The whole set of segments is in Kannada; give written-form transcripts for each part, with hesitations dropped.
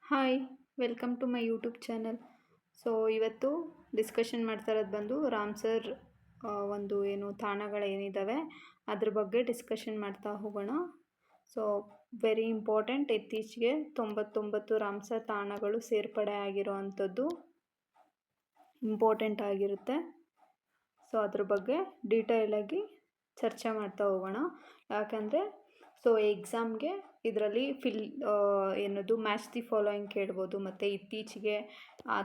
Hi, welcome to my YouTube channel. So ಇವತ್ತು ಡಿಸ್ಕಷನ್ ಮಾಡ್ತಾ ಇರೋದು ಬಂದು ರಾಮ್ಸರ್ ಒಂದು ಏನು ತಾಣಗಳೇನಿದ್ದಾವೆ ಅದ್ರ ಬಗ್ಗೆ ಡಿಸ್ಕಷನ್ ಮಾಡ್ತಾ ಹೋಗೋಣ. ಸೊ ವೆರಿ ಇಂಪಾರ್ಟೆಂಟ್, ಇತ್ತೀಚೆಗೆ 99 ರಾಮ್ಸರ್ ತಾಣಗಳು ಸೇರ್ಪಡೆ ಆಗಿರೋವಂಥದ್ದು ಇಂಪಾರ್ಟೆಂಟ್ ಆಗಿರುತ್ತೆ. ಸೊ ಅದ್ರ ಬಗ್ಗೆ ಡೀಟೇಲಾಗಿ ಚರ್ಚೆ ಮಾಡ್ತಾ ಹೋಗೋಣ. ಯಾಕಂದರೆ ಸೊ ಎಕ್ಸಾಮ್ಗೆ ಇದರಲ್ಲಿ ಏನದು ಮ್ಯಾಚ್ ದಿ ಫಾಲೋಯಿಂಗ್ ಕೇಳ್ಬೋದು, ಮತ್ತು ಇತ್ತೀಚೆಗೆ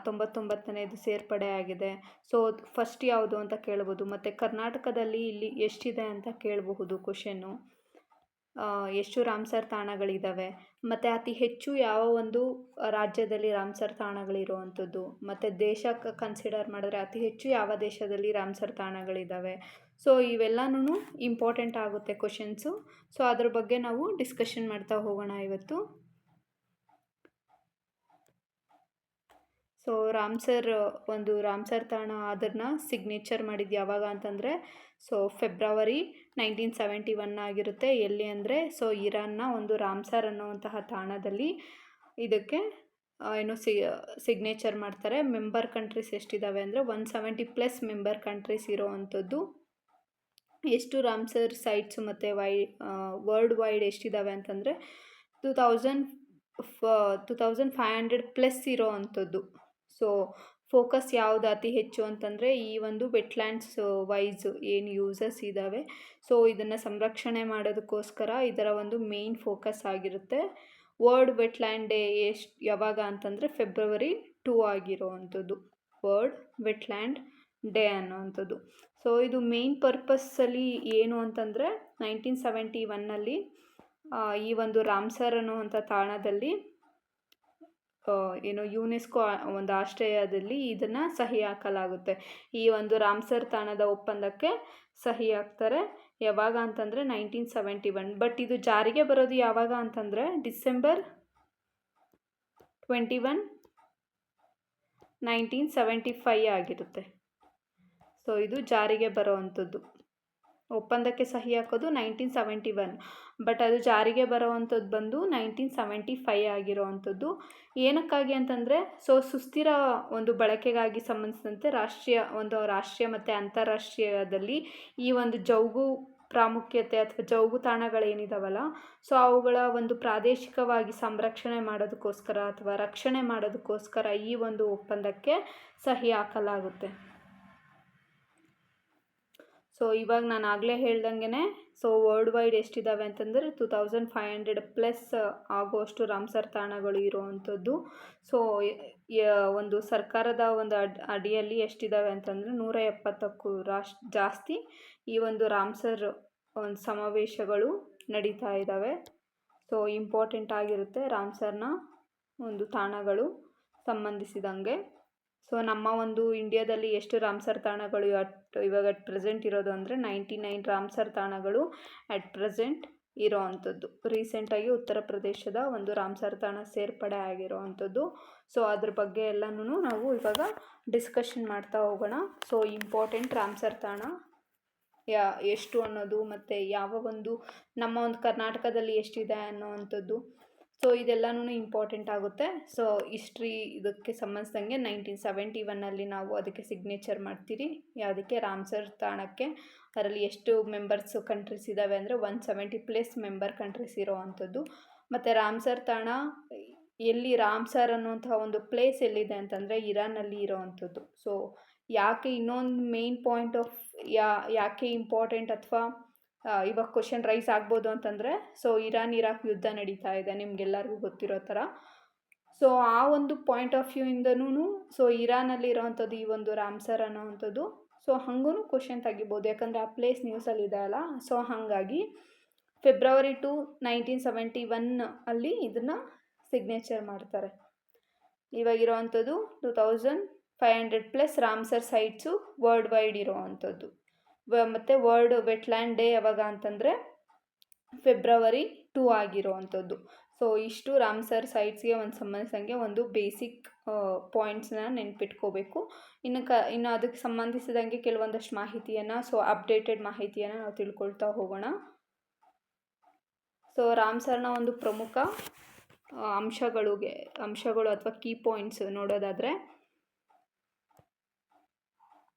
99ನೇದು ಸೇರ್ಪಡೆ ಆಗಿದೆ. ಸೊ ಫಸ್ಟ್ ಯಾವುದು ಅಂತ ಕೇಳ್ಬೋದು, ಮತ್ತು ಕರ್ನಾಟಕದಲ್ಲಿ ಇಲ್ಲಿ ಎಷ್ಟಿದೆ ಅಂತ ಕೇಳಬಹುದು ಕ್ವಶನ್ನು. ಎಷ್ಟು ರಾಮ್ಸರ್ ತಾಣಗಳಿದ್ದಾವೆ, ಮತ್ತು ಅತಿ ಹೆಚ್ಚು ಯಾವ ಒಂದು ರಾಜ್ಯದಲ್ಲಿ ರಾಮ್ಸರ್ ತಾಣಗಳಿರುವಂಥದ್ದು, ಮತ್ತು ದೇಶಕ್ಕೆ ಕನ್ಸಿಡರ್ ಮಾಡಿದ್ರೆ ಅತಿ ಹೆಚ್ಚು ಯಾವ ದೇಶದಲ್ಲಿ ರಾಮ್ಸರ್ ತಾಣಗಳಿದ್ದಾವೆ. ಸೊ ಇವೆಲ್ಲನೂ ಇಂಪಾರ್ಟೆಂಟ್ ಆಗುತ್ತೆ ಕ್ವಶನ್ಸು. ಸೊ ಅದ್ರ ಬಗ್ಗೆ ನಾವು ಡಿಸ್ಕಷನ್ ಮಾಡ್ತಾ ಹೋಗೋಣ ಇವತ್ತು. ಸೊ ರಾಮ್ಸರ್ ತಾಣ ಅದನ್ನು ಸಿಗ್ನೇಚರ್ ಮಾಡಿದ್ದು ಯಾವಾಗ ಅಂತಂದರೆ ಸೊ ಫೆಬ್ರವರಿ 1971 ಆಗಿರುತ್ತೆ. ಎಲ್ಲಿ ಅಂದರೆ ಸೊ ಇರಾನ್ನ ಒಂದು ರಾಮ್ಸರ್ ಅನ್ನುವಂತಹ ತಾಣದಲ್ಲಿ ಇದಕ್ಕೆ ಏನು ಸಿಗ್ನೇಚರ್ ಮಾಡ್ತಾರೆ. ಮೆಂಬರ್ ಕಂಟ್ರೀಸ್ ಎಷ್ಟಿದ್ದಾವೆ ಅಂದರೆ 170+ ಮೆಂಬರ್ ಕಂಟ್ರೀಸ್ ಇರೋವಂಥದ್ದು. ಎಷ್ಟು ರಾಮ್ಸರ್ ಸೈಟ್ಸು ಮತ್ತು ವರ್ಲ್ಡ್ ವೈಡ್ ಎಷ್ಟಿದ್ದಾವೆ ಅಂತಂದರೆ 2500+ ಇರೋ ಅಂಥದ್ದು. ಸೊ ಫೋಕಸ್ ಯಾವುದು ಅತಿ ಹೆಚ್ಚು ಅಂತಂದರೆ ಈ ಒಂದು ವೆಟ್ಲ್ಯಾಂಡ್ಸ್ ವೈಸ್ ಏನು ಯೂಸಸ್ ಇದ್ದಾವೆ, ಸೊ ಇದನ್ನು ಸಂರಕ್ಷಣೆ ಮಾಡೋದಕ್ಕೋಸ್ಕರ ಇದರ ಒಂದು ಮೇನ್ ಫೋಕಸ್ ಆಗಿರುತ್ತೆ. ವರ್ಲ್ಡ್ ವೆಟ್ಲ್ಯಾಂಡ್ ಡೇ ಯಾವಾಗ ಅಂತಂದರೆ ಫೆಬ್ರವರಿ 2 ಆಗಿರೋವಂಥದ್ದು, ವರ್ಲ್ಡ್ ವೆಟ್ಲ್ಯಾಂಡ್ ಡೇ ಅನ್ನೋವಂಥದ್ದು. ಸೊ ಇದು ಮೇನ್ ಪರ್ಪಸ್ಸಲ್ಲಿ ಏನು ಅಂತಂದರೆ 1971ನಲ್ಲಿ ಈ ಒಂದು ರಾಮ್ಸರ್ ಅನ್ನುವಂಥ ತಾಣದಲ್ಲಿ ಏನು ಯುನೆಸ್ಕೋ ಒಂದು ಆಶ್ರಯದಲ್ಲಿ ಇದನ್ನು ಸಹಿ ಹಾಕಲಾಗುತ್ತೆ. ಈ ಒಂದು ರಾಮ್ಸರ್ ತಾಣದ ಒಪ್ಪಂದಕ್ಕೆ ಸಹಿ ಹಾಕ್ತಾರೆ. ಯಾವಾಗ ಅಂತಂದರೆ 1971. ಬಟ್ ಇದು ಜಾರಿಗೆ ಬರೋದು ಯಾವಾಗ ಅಂತಂದರೆ ಡಿಸೆಂಬರ್ 21, 1975 ಆಗಿರುತ್ತೆ. ಸೊ ಇದು ಜಾರಿಗೆ ಬರೋವಂಥದ್ದು. ಒಪ್ಪಂದಕ್ಕೆ ಸಹಿ ಹಾಕೋದು 1971, ಬಟ್ ಅದು ಜಾರಿಗೆ ಬರೋವಂಥದ್ದು ಬಂದು 1975 ಆಗಿರೋವಂಥದ್ದು. ಏನಕ್ಕಾಗಿ ಅಂತಂದರೆ ಸೊ ಸುಸ್ಥಿರ ಒಂದು ಬಳಕೆಗಾಗಿ ಸಂಬಂಧಿಸಿದಂತೆ ರಾಷ್ಟ್ರೀಯ ಮತ್ತು ಅಂತಾರಾಷ್ಟ್ರೀಯದಲ್ಲಿ ಈ ಒಂದು ಜೌಗು ಪ್ರಾಮುಖ್ಯತೆ ಅಥವಾ ಜೌಗು ತಾಣಗಳೇನಿದಾವಲ್ಲ, ಸೊ ಅವುಗಳ ಒಂದು ಪ್ರಾದೇಶಿಕವಾಗಿ ಸಂರಕ್ಷಣೆ ಮಾಡೋದಕ್ಕೋಸ್ಕರ ಅಥವಾ ರಕ್ಷಣೆ ಮಾಡೋದಕ್ಕೋಸ್ಕರ ಈ ಒಂದು ಒಪ್ಪಂದಕ್ಕೆ ಸಹಿ ಹಾಕಲಾಗುತ್ತೆ. ಸೊ ಇವಾಗ ನಾನು ಆಗಲೇ ಹೇಳ್ದಂಗೆ ಸೊ ವರ್ಲ್ಡ್ ವೈಡ್ ಎಷ್ಟಿದ್ದಾವೆ ಅಂತಂದರೆ 2500+ ಆಗುವಷ್ಟು ರಾಮ್ಸರ್ ತಾಣಗಳು ಇರುವಂಥದ್ದು. ಸೊ ಒಂದು ಸರ್ಕಾರದ ಒಂದು ಅಡಿಯಲ್ಲಿ ಎಷ್ಟಿದ್ದಾವೆ ಅಂತಂದರೆ 170ಕ್ಕೂ ಜಾಸ್ತಿ ಈ ಒಂದು ರಾಮ್ಸರ್ ಒಂದು ಸಮಾವೇಶಗಳು ನಡೀತಾ ಇದ್ದಾವೆ. ಸೊ ಇಂಪಾರ್ಟೆಂಟ್ ಆಗಿರುತ್ತೆ ರಾಮ್ಸರ್ನ ಒಂದು ತಾಣಗಳು ಸಂಬಂಧಿಸಿದಂಗೆ. ಸೊ ನಮ್ಮ ಒಂದು ಇಂಡಿಯಾದಲ್ಲಿ ಎಷ್ಟು ರಾಮ್ಸರ್ ತಾಣಗಳು ಇವಾಗ ಅಟ್ ಪ್ರೆಸೆಂಟ್ ಇರೋದು ಅಂದರೆ 99 ರಾಮ್ಸರ್ ತಾಣಗಳು ಅಟ್ ಪ್ರೆಸೆಂಟ್ ಇರೋ ಅಂಥದ್ದು. ರೀಸೆಂಟಾಗಿ ಉತ್ತರ ಪ್ರದೇಶದ ಒಂದು ರಾಮ್ಸರ್ ತಾಣ ಸೇರ್ಪಡೆ ಆಗಿರೋ ಅಂಥದ್ದು. ಸೊ ಅದ್ರ ಬಗ್ಗೆ ಎಲ್ಲನೂ ನಾವು ಇವಾಗ ಡಿಸ್ಕಷನ್ ಮಾಡ್ತಾ ಹೋಗೋಣ. ಸೊ ಇಂಪಾರ್ಟೆಂಟ್ ರಾಮ್ಸರ್ ತಾಣ ಎಷ್ಟು ಅನ್ನೋದು, ಮತ್ತು ಯಾವ ಒಂದು ನಮ್ಮ ಒಂದು ಕರ್ನಾಟಕದಲ್ಲಿ ಎಷ್ಟಿದೆ ಅನ್ನೋವಂಥದ್ದು. ಸೊ ಇದೆಲ್ಲನೂ ಇಂಪಾರ್ಟೆಂಟ್ ಆಗುತ್ತೆ. ಸೊ ಹಿಸ್ಟ್ರಿ ಇದಕ್ಕೆ ಸಂಬಂಧಿಸಿದಂಗೆ 1971ನಲ್ಲಿ ನಾವು ಅದಕ್ಕೆ ಸಿಗ್ನೇಚರ್ ಮಾಡ್ತೀರಿ. ಯಾವುದಕ್ಕೆ? ರಾಮ್ಸರ್ ತಾಣಕ್ಕೆ. ಅದರಲ್ಲಿ ಎಷ್ಟು ಮೆಂಬರ್ಸ್ ಕಂಟ್ರೀಸ್ ಇದ್ದಾವೆ ಅಂದರೆ 170+ ಮೆಂಬರ್ ಕಂಟ್ರೀಸ್ ಇರೋವಂಥದ್ದು. ಮತ್ತು ರಾಮ್ಸರ್ ತಾಣ ಎಲ್ಲಿ, ರಾಮ್ಸರ್ ಅನ್ನುವಂತಹ ಒಂದು ಪ್ಲೇಸ್ ಎಲ್ಲಿದೆ ಅಂತಂದರೆ ಇರಾನಲ್ಲಿ ಇರೋವಂಥದ್ದು. ಸೊ ಯಾಕೆ ಇನ್ನೊಂದು ಮೇನ್ ಪಾಯಿಂಟ್ ಆಫ್ ಯಾಕೆ ಇಂಪಾರ್ಟೆಂಟ್ ಅಥವಾ ಇವಾಗ ಕ್ವಶನ್ ರೈಸ್ ಆಗ್ಬೋದು ಅಂತಂದರೆ ಸೊ ಇರಾಕ್ ಯುದ್ಧ ನಡೀತಾ ಇದೆ ನಿಮಗೆಲ್ಲರಿಗೂ ಗೊತ್ತಿರೋ ಥರ. ಸೊ ಆ ಒಂದು ಪಾಯಿಂಟ್ ಆಫ್ ವ್ಯೂಯಿಂದನೂ ಸೊ ಇರಾನಲ್ಲಿ ಇರೋವಂಥದ್ದು ಈ ಒಂದು ರಾಮ್ಸರ್ ಅನ್ನೋವಂಥದ್ದು. ಸೊ ಹಾಗೂ ಕ್ವಶನ್ ತೆಗಿಬೋದು, ಯಾಕಂದರೆ ಆ ಪ್ಲೇಸ್ ನ್ಯೂಸಲ್ಲಿ ಇದೆ ಅಲ್ಲ. ಸೊ ಹಾಗಾಗಿ ಫೆಬ್ರವರಿ 2, 1971 ಅಲ್ಲಿ ಇದನ್ನು ಸಿಗ್ನೇಚರ್ ಮಾಡ್ತಾರೆ. ಇವಾಗಿರೋವಂಥದ್ದು 2500+ ರಾಮ್ಸರ್ ಸೈಟ್ಸು ವರ್ಲ್ಡ್ ವೈಡ್ ಇರೋವಂಥದ್ದು. ಮತ್ತು ವರ್ಲ್ಡ್ ವೆಟ್ಲ್ಯಾಂಡ್ ಡೇ ಯಾವಾಗ ಅಂತಂದರೆ ಫೆಬ್ರವರಿ 2 ಆಗಿರೋವಂಥದ್ದು. ಸೊ ಇಷ್ಟು ರಾಮ್ಸರ್ ಸೈಟ್ಸ್ಗೆ ಒಂದು ಸಂಬಂಧಿಸಿದಂಗೆ ಒಂದು ಬೇಸಿಕ್ ಪಾಯಿಂಟ್ಸ್ನ ನೆನ್ಪಿಟ್ಕೋಬೇಕು. ಇನ್ನು ಅದಕ್ಕೆ ಸಂಬಂಧಿಸಿದಂಗೆ ಕೆಲವೊಂದಷ್ಟು ಮಾಹಿತಿಯನ್ನು, ಸೊ ಅಪ್ಡೇಟೆಡ್ ಮಾಹಿತಿಯನ್ನು ನಾವು ತಿಳ್ಕೊಳ್ತಾ ಹೋಗೋಣ. ಸೊ ರಾಮ್ಸರ್ನ ಒಂದು ಪ್ರಮುಖ ಅಂಶಗಳು ಅಥವಾ ಕೀ ಪಾಯಿಂಟ್ಸ್ ನೋಡೋದಾದರೆ,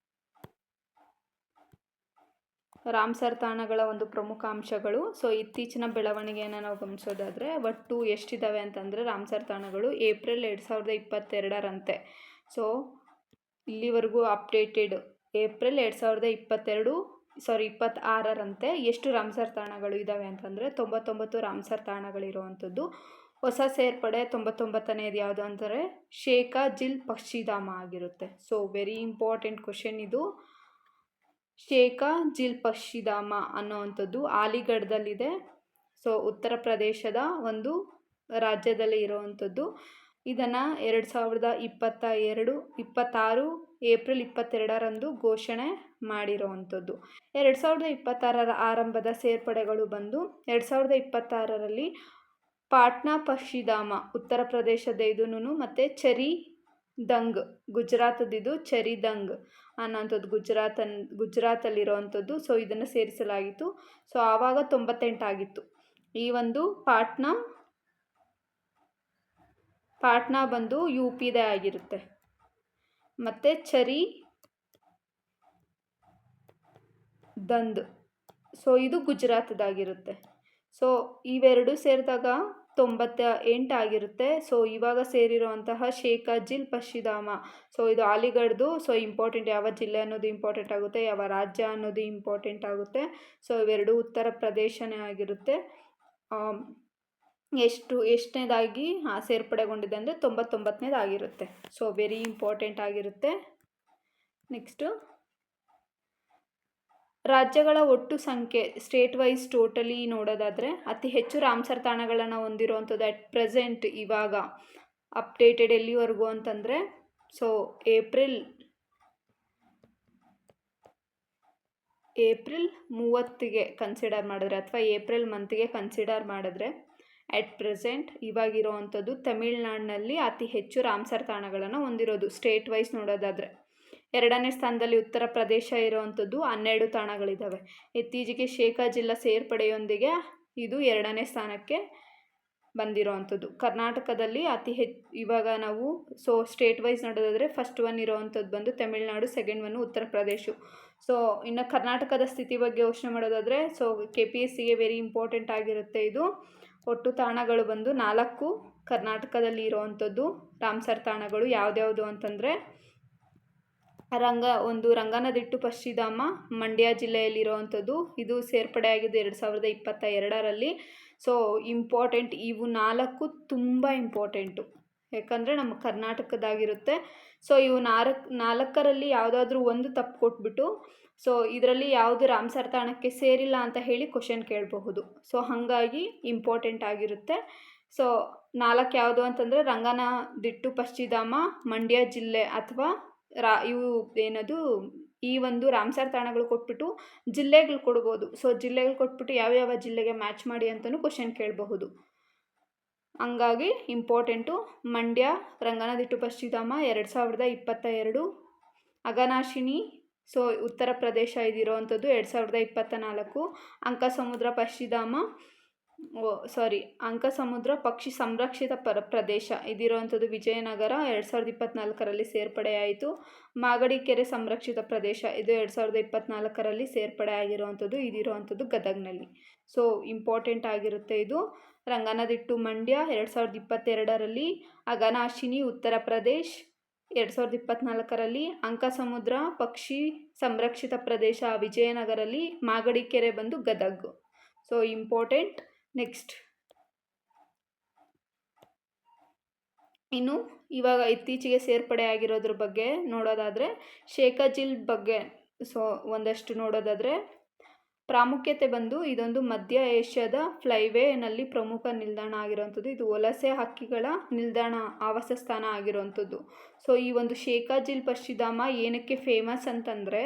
ರಾಮ್ಸರ್ ತಾಣಗಳ ಒಂದು ಪ್ರಮುಖ ಅಂಶಗಳು. ಸೊ ಇತ್ತೀಚಿನ ಬೆಳವಣಿಗೆಯನ್ನು ನಾವು ಗಮನಿಸೋದಾದರೆ, ಒಟ್ಟು ಎಷ್ಟಿದ್ದಾವೆ ಅಂತಂದರೆ ರಾಮ್ಸರ್ ತಾಣಗಳು ಏಪ್ರಿಲ್ 2022ರಂತೆ. ಸೊ ಇಲ್ಲಿವರೆಗೂ ಅಪ್ಡೇಟೆಡ್ ಏಪ್ರಿಲ್ 2026ರಂತೆ ಎಷ್ಟು ರಾಮ್ಸರ್ ತಾಣಗಳು ಇದ್ದಾವೆ ಅಂತಂದರೆ 99 ರಾಮ್ಸರ್ ತಾಣಗಳಿರುವಂಥದ್ದು. ಹೊಸ ಸೇರ್ಪಡೆ 99ನೇದು ಯಾವುದು ಅಂದರೆ ಶೇಖಾ ಜಿಲ್ ಪಕ್ಷಿಧಾಮ ಆಗಿರುತ್ತೆ. ಸೊ ವೆರಿ ಇಂಪಾರ್ಟೆಂಟ್ ಕ್ವಶನ್ ಇದು. ಶೇಖಾ ಜಿಲ್ ಪಕ್ಷಿಧಾಮ ಅನ್ನೋವಂಥದ್ದು ಅಲಿಗಢದಲ್ಲಿದೆ. ಸೊ ಉತ್ತರ ಪ್ರದೇಶದ ಒಂದು ರಾಜ್ಯದಲ್ಲಿ ಇರುವಂಥದ್ದು. ಇದನ್ನು 2026 ಏಪ್ರಿಲ್ 22ರಂದು ಘೋಷಣೆ ಮಾಡಿರುವಂಥದ್ದು. 2026ರ ಆರಂಭದ ಸೇರ್ಪಡೆಗಳು ಬಂದು 2026ರಲ್ಲಿ ಪಾಟ್ನಾ ಪಕ್ಷಿಧಾಮ ಉತ್ತರ ಪ್ರದೇಶದ ಇದೂ, ಮತ್ತು ಚರಿ ದಂಗ್ ಗುಜರಾತದಿದು ಚರಿ ದಂಗ್ ಅನ್ನೋಂಥದ್ದು ಗುಜರಾತಲ್ಲಿರುವಂಥದ್ದು. ಸೊ ಇದನ್ನು ಸೇರಿಸಲಾಗಿತ್ತು. ಸೊ ಆವಾಗ 98 ಆಗಿತ್ತು. ಈ ಒಂದು ಪಾಟ್ನಾ ಬಂದು UPದೇ ಆಗಿರುತ್ತೆ, ಮತ್ತು ಚರಿ ದಂದ್ ಸೊ ಇದು ಗುಜರಾತದಾಗಿರುತ್ತೆ. ಸೊ ಇವೆರಡು ಸೇರಿದಾಗ 98 ಆಗಿರುತ್ತೆ. ಸೊ ಇವಾಗ ಸೇರಿರುವಂತಹ ಶೇಖಾ ಜಿಲ್ ಪಕ್ಷಿಧಾಮ, ಸೊ ಇದು ಅಲಿಗಢದ್ದು. ಸೊ ಇಂಪಾರ್ಟೆಂಟ್, ಯಾವ ಜಿಲ್ಲೆ ಅನ್ನೋದು ಇಂಪಾರ್ಟೆಂಟ್ ಆಗುತ್ತೆ, ಯಾವ ರಾಜ್ಯ ಅನ್ನೋದು ಇಂಪಾರ್ಟೆಂಟ್ ಆಗುತ್ತೆ. ಸೊ ಇವೆರಡು ಉತ್ತರ ಪ್ರದೇಶನೇ ಆಗಿರುತ್ತೆ. ಎಷ್ಟನೇದಾಗಿ ಸೇರ್ಪಡೆಗೊಂಡಿದೆ ಅಂದರೆ 99ನೇದಾಗಿರುತ್ತೆ. ಸೊ ವೆರಿ ಇಂಪಾರ್ಟೆಂಟ್ ಆಗಿರುತ್ತೆ. ನೆಕ್ಸ್ಟು ರಾಜ್ಯಗಳ ಒಟ್ಟು ಸಂಖ್ಯೆ ಸ್ಟೇಟ್ ವೈಸ್ ಟೋಟಲಿ ನೋಡೋದಾದರೆ, ಅತಿ ಹೆಚ್ಚು ರಾಮ್ಸರ್ ತಾಣಗಳನ್ನು ಹೊಂದಿರುವಂಥದ್ದು ಅಟ್ ಪ್ರೆಸೆಂಟ್ ಇವಾಗ ಅಪ್ಡೇಟೆಡ್ ಎಲ್ಲಿವರೆಗೂ ಅಂತಂದರೆ, ಸೊ ಏಪ್ರಿಲ್ 30ಗೆ ಕನ್ಸಿಡರ್ ಮಾಡಿದ್ರೆ, ಅಥವಾ ಏಪ್ರಿಲ್ ಮಂತ್ಗೆ ಕನ್ಸಿಡರ್ ಮಾಡಿದ್ರೆ, ಅಟ್ ಪ್ರೆಸೆಂಟ್ ಇವಾಗಿರುವಂಥದ್ದು ತಮಿಳ್ನಾಡಿನಲ್ಲಿ ಅತಿ ಹೆಚ್ಚು ರಾಮ್ಸರ್ ತಾಣಗಳನ್ನು ಹೊಂದಿರೋದು ಸ್ಟೇಟ್ ವೈಸ್ ನೋಡೋದಾದರೆ. 2ನೇ ಸ್ಥಾನದಲ್ಲಿ ಉತ್ತರ ಪ್ರದೇಶ ಇರುವಂಥದ್ದು 12 ತಾಣಗಳಿದ್ದಾವೆ. ಇತ್ತೀಚೆಗೆ ಶೇಖಾ ಜಿಲ್ಲಾ ಸೇರ್ಪಡೆಯೊಂದಿಗೆ ಇದು 2ನೇ ಸ್ಥಾನಕ್ಕೆ ಬಂದಿರೋವಂಥದ್ದು. ಕರ್ನಾಟಕದಲ್ಲಿ ಅತಿ ಹೆಚ್ಚು ಇವಾಗ ನಾವು ಸೊ ಸ್ಟೇಟ್ ವೈಸ್ ನೋಡೋದಾದರೆ ಫಸ್ಟ್ ಒನ್ ಇರೋವಂಥದ್ದು ಬಂದು Tamil Nadu, second one Uttar Pradesh. So ಇನ್ನು ಕರ್ನಾಟಕದ ಸ್ಥಿತಿ ಬಗ್ಗೆ ಯೋಚನೆ ಮಾಡೋದಾದರೆ, ಸೊ KPSCಗೆ ವೆರಿ ಇಂಪಾರ್ಟೆಂಟ್ ಆಗಿರುತ್ತೆ ಇದು. ಒಟ್ಟು ತಾಣಗಳು ಬಂದು 4 ಕರ್ನಾಟಕದಲ್ಲಿ ಇರೋವಂಥದ್ದು ರಾಮ್ಸರ್ ತಾಣಗಳು. ಯಾವ್ದ್ಯಾವುದು ಅಂತಂದರೆ ರಂಗನದಿಟ್ಟು ಪಕ್ಷಿಧಾಮ ಮಂಡ್ಯ ಜಿಲ್ಲೆಯಲ್ಲಿರುವಂಥದ್ದು. ಇದು ಸೇರ್ಪಡೆಯಾಗಿದ್ದು 2022ರಲ್ಲಿ. ಸೊ ಇಂಪಾರ್ಟೆಂಟ್, ಇವು 4 ತುಂಬ ಇಂಪಾರ್ಟೆಂಟು, ಯಾಕಂದರೆ ನಮ್ಮ ಕರ್ನಾಟಕದಾಗಿರುತ್ತೆ. ಸೊ ಇವು 4ರಲ್ಲಿ ಯಾವುದಾದ್ರೂ ಒಂದು ತಪ್ಪು ಕೊಟ್ಬಿಟ್ಟು ಸೊ ಇದರಲ್ಲಿ ಯಾವುದು ರಾಮ್ಸರ್ ತಾಣಕ್ಕೆ ಸೇರಿಲ್ಲ ಅಂತ ಹೇಳಿ ಕ್ವಶನ್ ಕೇಳಬಹುದು. ಸೊ ಹಾಗಾಗಿ ಇಂಪಾರ್ಟೆಂಟ್ ಆಗಿರುತ್ತೆ. ಸೊ 4 ಯಾವುದು ಅಂತಂದರೆ ರಂಗನದಿಟ್ಟು ಪಕ್ಷಿಧಾಮ ಮಂಡ್ಯ ಜಿಲ್ಲೆ, ಅಥವಾ ಇವು ಏನದು ಈ ಒಂದು ರಾಮ್ಸರ್ ತಾಣಗಳು ಕೊಟ್ಬಿಟ್ಟು ಜಿಲ್ಲೆಗಳು ಕೊಡ್ಬೋದು. ಸೊ ಜಿಲ್ಲೆಗಳು ಕೊಟ್ಬಿಟ್ಟು ಯಾವ್ಯಾವ ಜಿಲ್ಲೆಗೆ ಮ್ಯಾಚ್ ಮಾಡಿ ಅಂತಲೂ ಕ್ವಶನ್ ಕೇಳಬಹುದು. ಹಂಗಾಗಿ ಇಂಪಾರ್ಟೆಂಟು. ಮಂಡ್ಯ ರಂಗನದಿಟ್ಟು ಪಕ್ಷಿಧಾಮ 2022. ಅಘನಾಶಿನಿ ಸೊ ಉತ್ತರ ಪ್ರದೇಶ ಇದಿರೋವಂಥದ್ದು 2024. ಅಂಕಸಮುದ್ರ ಪಕ್ಷಿ ಸಂರಕ್ಷಿತ ಪ್ರದೇಶ ಇದಿರೋವಂಥದ್ದು ವಿಜಯನಗರ 2024ರಲ್ಲಿ ಸೇರ್ಪಡೆಯಾಯಿತು. ಮಾಗಡಿಕೆರೆ ಸಂರಕ್ಷಿತ ಪ್ರದೇಶ ಇದು 2024ರಲ್ಲಿ ಸೇರ್ಪಡೆ ಆಗಿರುವಂಥದ್ದು. ಇದಿರುವಂಥದ್ದು ಗದಗ್ನಲ್ಲಿ. ಸೊ ಇಂಪಾರ್ಟೆಂಟ್ ಆಗಿರುತ್ತೆ ಇದು. ರಂಗನದಿಟ್ಟು ಮಂಡ್ಯ 2022ರಲ್ಲಿ, ಅಘನಾಶಿನಿ ಉತ್ತರ ಪ್ರದೇಶ್ 2024ರಲ್ಲಿ, ಅಂಕಸಮುದ್ರ ಪಕ್ಷಿ ಸಂರಕ್ಷಿತ ಪ್ರದೇಶ ವಿಜಯನಗರಲ್ಲಿ, ಮಾಗಡಿಕೆರೆ ಬಂದು ಗದಗ್. So important. ನೆಕ್ಸ್ಟ್ ಇನ್ನು ಇವಾಗ ಇತ್ತೀಚೆಗೆ ಸೇರ್ಪಡೆ ಆಗಿರೋದ್ರ ಬಗ್ಗೆ ನೋಡೋದಾದರೆ, ಶೇಖಾ ಜಿಲ್ ಬಗ್ಗೆ ಸೊ ಒಂದಷ್ಟು ನೋಡೋದಾದರೆ, ಪ್ರಾಮುಖ್ಯತೆ ಬಂದು ಇದೊಂದು ಮಧ್ಯ ಏಷ್ಯಾದ ಫ್ಲೈವೇನಲ್ಲಿ ಪ್ರಮುಖ ನಿಲ್ದಾಣ ಆಗಿರುವಂಥದ್ದು. ಇದು ವಲಸೆ ಹಕ್ಕಿಗಳ ನಿಲ್ದಾಣ, ಆವಾಸ ಸ್ಥಾನ ಆಗಿರುವಂಥದ್ದು. ಸೊ ಈ ಒಂದು ಶೇಖಾ ಜಿಲ್ ಪಕ್ಷಿಧಾಮ ಏನಕ್ಕೆ ಫೇಮಸ್ ಅಂತಂದರೆ,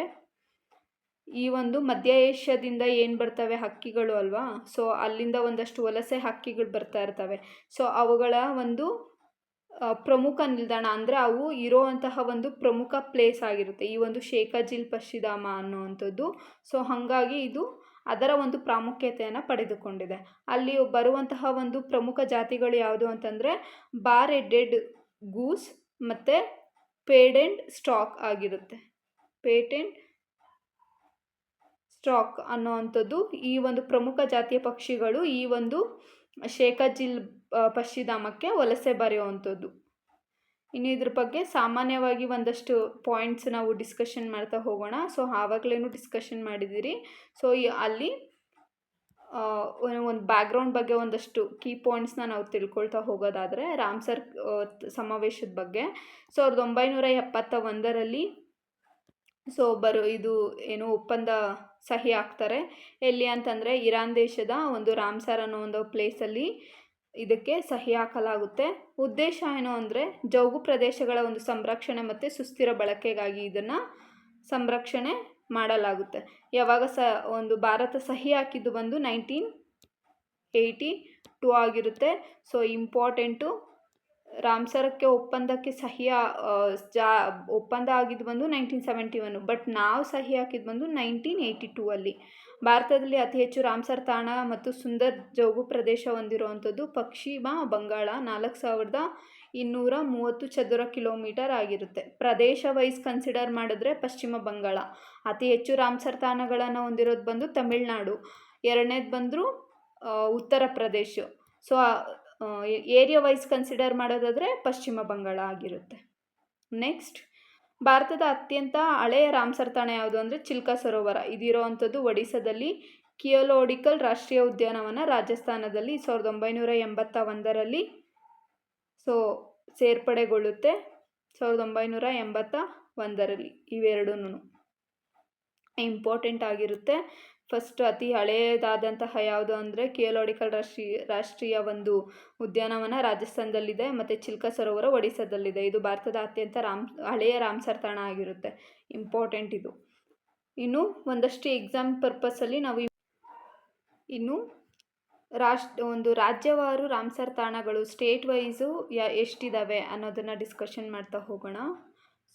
ಈ ಒಂದು ಮಧ್ಯ ಏಷ್ಯಾದಿಂದ ಏನು ಬರ್ತವೆ ಹಕ್ಕಿಗಳು ಅಲ್ವಾ, ಸೊ ಅಲ್ಲಿಂದ ಒಂದಷ್ಟು ವಲಸೆ ಹಕ್ಕಿಗಳು ಬರ್ತಾ ಇರ್ತವೆ. ಸೊ ಅವುಗಳ ಒಂದು ಪ್ರಮುಖ ನಿಲ್ದಾಣ ಅಂದರೆ ಅವು ಇರೋವಂತಹ ಒಂದು ಪ್ರಮುಖ ಪ್ಲೇಸ್ ಆಗಿರುತ್ತೆ ಈ ಒಂದು ಶೇಖಾ ಜಿಲ್ ಪಕ್ಷಿಧಾಮ ಅನ್ನೋವಂಥದ್ದು. ಸೊ ಹಾಗಾಗಿ ಇದು ಅದರ ಒಂದು ಪ್ರಾಮುಖ್ಯತೆಯನ್ನು ಪಡೆದುಕೊಂಡಿದೆ. ಅಲ್ಲಿ ಬರುವಂತಹ ಒಂದು ಪ್ರಮುಖ ಜಾತಿಗಳು ಯಾವುದು ಅಂತಂದರೆ ಬಾರ್ ಹೆಡೆಡ್ ಗೂಸ್ ಮತ್ತು ಪೇಡೆಂಟ್ ಸ್ಟಾಕ್ ಆಗಿರುತ್ತೆ. ಪೇಟೆಂಟ್ ಸ್ಟಾಕ್ ಅನ್ನುವಂಥದ್ದು ಈ ಒಂದು ಪ್ರಮುಖ ಜಾತಿಯ ಪಕ್ಷಿಗಳು ಈ ಒಂದು ಶೇಖಜಿಲ್ ಪಕ್ಷಿಧಾಮಕ್ಕೆ ವಲಸೆ ಬರೆಯುವಂಥದ್ದು. ಇನ್ನು ಇದ್ರ ಬಗ್ಗೆ ಸಾಮಾನ್ಯವಾಗಿ ಒಂದಷ್ಟು ಪಾಯಿಂಟ್ಸ್ ನಾವು ಡಿಸ್ಕಷನ್ ಮಾಡ್ತಾ ಹೋಗೋಣ. ಸೊ ಆವಾಗಲೇನು ಡಿಸ್ಕಷನ್ ಮಾಡಿದ್ದೀರಿ. ಸೊ ಅಲ್ಲಿ ಒಂದು ಬ್ಯಾಕ್ಗ್ರೌಂಡ್ ಬಗ್ಗೆ ಒಂದಷ್ಟು ಕೀ ಪಾಯಿಂಟ್ಸ್ನ ನಾವು ತಿಳ್ಕೊಳ್ತಾ ಹೋಗೋದಾದರೆ ರಾಮ್ಸರ್ ಸಮಾವೇಶದ ಬಗ್ಗೆ 1971ರಲ್ಲಿ ಇದು ಏನು ಒಪ್ಪಂದ ಸಹಿ ಆಗ್ತಾರೆ. ಎಲ್ಲಿ ಅಂತಂದರೆ ಇರಾನ್ ದೇಶದ ಒಂದು ರಾಮ್ಸರ್ ಅನ್ನೋ ಒಂದು ಪ್ಲೇಸಲ್ಲಿ ಇದಕ್ಕೆ ಸಹಿ ಹಾಕಲಾಗುತ್ತೆ. ಉದ್ದೇಶ ಏನು ಅಂದರೆ ಜೌಗು ಪ್ರದೇಶಗಳ ಒಂದು ಸಂರಕ್ಷಣೆ ಮತ್ತು ಸುಸ್ಥಿರ ಬಳಕೆಗಾಗಿ ಇದನ್ನು ಸಂರಕ್ಷಣೆ ಮಾಡಲಾಗುತ್ತೆ. ಯಾವಾಗ ಒಂದು ಭಾರತ ಸಹಿ ಹಾಕಿದ್ದು ಬಂದು 1982 ಆಗಿರುತ್ತೆ. ಸೊ ಇಂಪಾರ್ಟೆಂಟು ರಾಮ್ಸರಕ್ಕೆ ಒಪ್ಪಂದಕ್ಕೆ ಒಪ್ಪಂದ ಆಗಿದ್ದು ಬಂದು 1971, ಬಟ್ ನಾವು ಸಹಿ ಹಾಕಿದ್ದು ಬಂದು 1982 ಭಾರತದಲ್ಲಿ ಅತಿ ಹೆಚ್ಚು ರಾಮ್ಸರ್ ತಾಣ ಮತ್ತು ಸುಂದರ್ ಜೌಗು ಪ್ರದೇಶ ಹೊಂದಿರುವಂಥದ್ದು ಪಶ್ಚಿಮ ಬಂಗಾಳ 4230 ಚದುರ ಕಿಲೋಮೀಟರ್ ಆಗಿರುತ್ತೆ. ಪ್ರದೇಶ ವೈಸ್ ಕನ್ಸಿಡರ್ ಮಾಡಿದ್ರೆ ಪಶ್ಚಿಮ ಬಂಗಾಳ, ಅತಿ ಹೆಚ್ಚು ರಾಮ್ಸರ್ ತಾಣಗಳನ್ನು ಹೊಂದಿರೋದು ಬಂದು ತಮಿಳ್ನಾಡು, ಎರಡನೇದು ಬಂದರೂ Uttar Pradesh. So area wise consider ಮಾಡೋದಾದರೆ ಪಶ್ಚಿಮ ಬಂಗಾಳ ಆಗಿರುತ್ತೆ. ನೆಕ್ಸ್ಟ್, ಭಾರತದ ಅತ್ಯಂತ ಹಳೆಯ ರಾಮ್ಸರ್ ತಾಣ ಯಾವುದು ಅಂದರೆ ಚಿಲ್ಕಾ ಸರೋವರ. ಇದಿರೋವಂಥದ್ದು ಒಡಿಸ್ಸಾದಲ್ಲಿ. ಕಿಯೋಲೋಡಿಕಲ್ ರಾಷ್ಟ್ರೀಯ ಉದ್ಯಾನವನ ರಾಜಸ್ಥಾನದಲ್ಲಿ 1981ರಲ್ಲಿ ಸೇರ್ಪಡೆಗೊಳ್ಳುತ್ತೆ. 1981ರಲ್ಲಿ ಇವೆರಡೂ ಇಂಪಾರ್ಟೆಂಟ್ ಆಗಿರುತ್ತೆ. ಫಸ್ಟ್ ಅತಿ ಹಳೆಯದಾದಂತಹ ಯಾವುದು ಅಂದರೆ ಕಿಯೋಲೋಡಿಕಲ್ ರಾಷ್ಟ್ರೀಯ ಒಂದು ಉದ್ಯಾನವನ ರಾಜಸ್ಥಾನದಲ್ಲಿದೆ ಮತ್ತು ಚಿಲ್ಕಾ ಸರೋವರ ಒಡಿಸ್ಸಾದಲ್ಲಿದೆ. ಇದು ಭಾರತದ ಅತ್ಯಂತ ಹಳೆಯ ರಾಮ್ಸರ್ ತಾಣ ಆಗಿರುತ್ತೆ. ಇಂಪಾರ್ಟೆಂಟ್ ಇದು. ಇನ್ನು ಒಂದಷ್ಟು ಎಕ್ಸಾಮ್ ಪರ್ಪಸಲ್ಲಿ ನಾವು ಇನ್ನು ಒಂದು ರಾಜ್ಯವಾರು ರಾಮ್ಸರ್ ತಾಣಗಳು ಸ್ಟೇಟ್ ವೈಸು ಎಷ್ಟಿದ್ದಾವೆ ಅನ್ನೋದನ್ನು ಡಿಸ್ಕಷನ್ ಮಾಡ್ತಾ ಹೋಗೋಣ.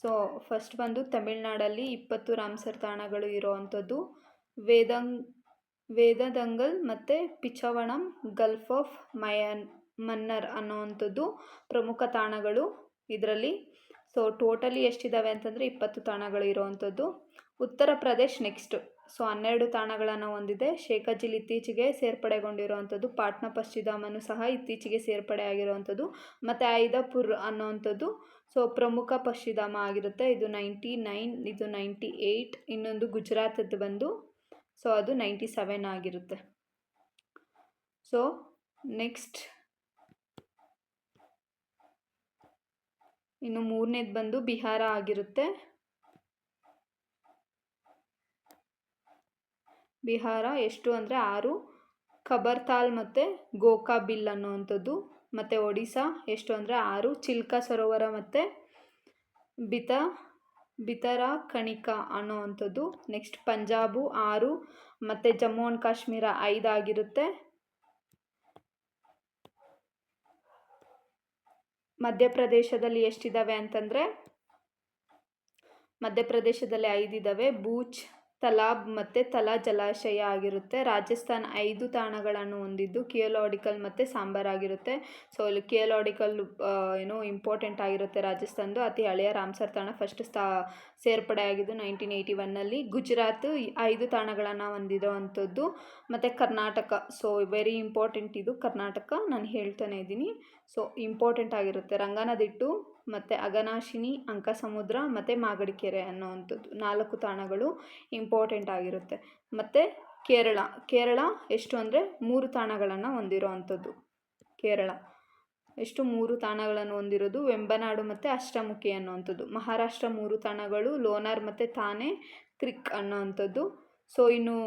ಸೊ ಫಸ್ಟ್ ಬಂದು ತಮಿಳ್ನಾಡಲ್ಲಿ 20 ರಾಮ್ಸರ್ ತಾಣಗಳು ಇರೋವಂಥದ್ದು. ವೇದದಂಗಲ್ ಮತ್ತು ಪಿಚವಣಂ, ಗಲ್ಫ್ ಆಫ್ ಮನ್ನರ್ ಅನ್ನೋವಂಥದ್ದು ಪ್ರಮುಖ ತಾಣಗಳು ಇದರಲ್ಲಿ. ಸೊ ಟೋಟಲಿ ಎಷ್ಟಿದ್ದಾವೆ ಅಂತಂದರೆ 20 ತಾಣಗಳು ಇರೋವಂಥದ್ದು. ಉತ್ತರ ಪ್ರದೇಶ್ ನೆಕ್ಸ್ಟ್. ಸೊ 12 ತಾಣಗಳನ್ನು ಹೊಂದಿದೆ. ಶೇಖಜಿಲ್ ಇತ್ತೀಚೆಗೆ ಸೇರ್ಪಡೆಗೊಂಡಿರುವಂಥದ್ದು. ಪಾಟ್ನಾ ಪಕ್ಷಿಧಾಮನೂ ಸಹ ಇತ್ತೀಚೆಗೆ ಸೇರ್ಪಡೆ ಆಗಿರುವಂಥದ್ದು. ಮತ್ತು ಐದಾಪುರ್ ಅನ್ನೋವಂಥದ್ದು ಪ್ರಮುಖ ಪಕ್ಷಿಧಾಮ ಆಗಿರುತ್ತೆ. ಇದು 99, ಇದು 98. ಇನ್ನೊಂದು ಗುಜರಾತದ್ದು ಬಂದು ಅದು 97 ಆಗಿರುತ್ತೆ. ಸೊ ನೆಕ್ಸ್ಟ್, ಇನ್ನು ಮೂರನೇದು ಬಂದು ಬಿಹಾರ ಆಗಿರುತ್ತೆ. ಬಿಹಾರ ಎಷ್ಟು ಅಂದರೆ 6. ಖಬರ್ತಾಲ್ ಮತ್ತು ಗೋಕಾಬಿಲ್ ಅನ್ನೋವಂಥದ್ದು. ಮತ್ತು ಒಡಿಸ್ಸಾ ಎಷ್ಟು ಅಂದರೆ 6. ಚಿಲ್ಕಾ ಸರೋವರ ಮತ್ತು ಬಿತರಕಣಿಕಾ ಅನ್ನೋವಂಥದ್ದು. ನೆಕ್ಸ್ಟ್ ಪಂಜಾಬು 6 ಮತ್ತು ಜಮ್ಮು ಆ್ಯಂಡ್ ಕಾಶ್ಮೀರ 5 ಆಗಿರುತ್ತೆ. ಮಧ್ಯಪ್ರದೇಶದಲ್ಲಿ ಎಷ್ಟಿದ್ದಾವೆ ಅಂತಂದರೆ ಮಧ್ಯಪ್ರದೇಶದಲ್ಲಿ 5 ಇದ್ದಾವೆ. ಬೂಚ್, ತಲಾಬ್ ಮತ್ತು ತಲಾ ಜಲಾಶಯ ಆಗಿರುತ್ತೆ. ರಾಜಸ್ಥಾನ್ 5 ತಾಣಗಳನ್ನು ಹೊಂದಿದ್ದು ಕಿಯೋಲೋಡಿಕಲ್ ಮತ್ತು ಸಾಂಬಾರ್ ಆಗಿರುತ್ತೆ. ಸೊ ಇಲ್ಲಿ ಕಿಯೋಲೋಡಿಕಲ್ ಇಂಪಾರ್ಟೆಂಟ್ ಆಗಿರುತ್ತೆ ರಾಜಸ್ಥಾನದ್ದು. ಅತಿ ಹಳೆಯ ರಾಮ್ಸರ್ ತಾಣ ಫಸ್ಟ್ ಸೇರ್ಪಡೆ ಆಗಿದ್ದು 1981ನಲ್ಲಿ. ಗುಜರಾತ್ 5 ತಾಣಗಳನ್ನು ಹೊಂದಿರುವಂಥದ್ದು. ಮತ್ತು ಕರ್ನಾಟಕ, ಸೊ ವೆರಿ ಇಂಪಾರ್ಟೆಂಟ್ ಇದು ಕರ್ನಾಟಕ, ನಾನು ಹೇಳ್ತಾನೆ ಇದ್ದೀನಿ. ಸೊ ಇಂಪಾರ್ಟೆಂಟ್ ಆಗಿರುತ್ತೆ. ರಂಗನದಿಟ್ಟು ಮತ್ತು ಅಘನಾಶಿನಿ, ಅಂಕಸಮುದ್ರ ಮತ್ತು ಮಾಗಡಿಕೆರೆ ಅನ್ನೋವಂಥದ್ದು 4 ತಾಣಗಳು ಇಂಪಾರ್ಟೆಂಟ್ ಆಗಿರುತ್ತೆ. ಮತ್ತು ಕೇರಳ ಎಷ್ಟು ಅಂದರೆ 3 ತಾಣಗಳನ್ನು ಹೊಂದಿರುವಂಥದ್ದು. ಕೇರಳ ಎಷ್ಟು 3 ತಾಣಗಳನ್ನು ಹೊಂದಿರೋದು. ವೆಂಬನಾಡು ಮತ್ತು ಅಷ್ಟಮುಖಿ ಅನ್ನೋವಂಥದ್ದು. ಮಹಾರಾಷ್ಟ್ರ 3 ತಾಣಗಳು, ಲೋನಾರ್ ಮತ್ತು ಥಾನೆ ಕ್ರಿಕ್ ಅನ್ನೋವಂಥದ್ದು. ಸೊ ಇನ್ನು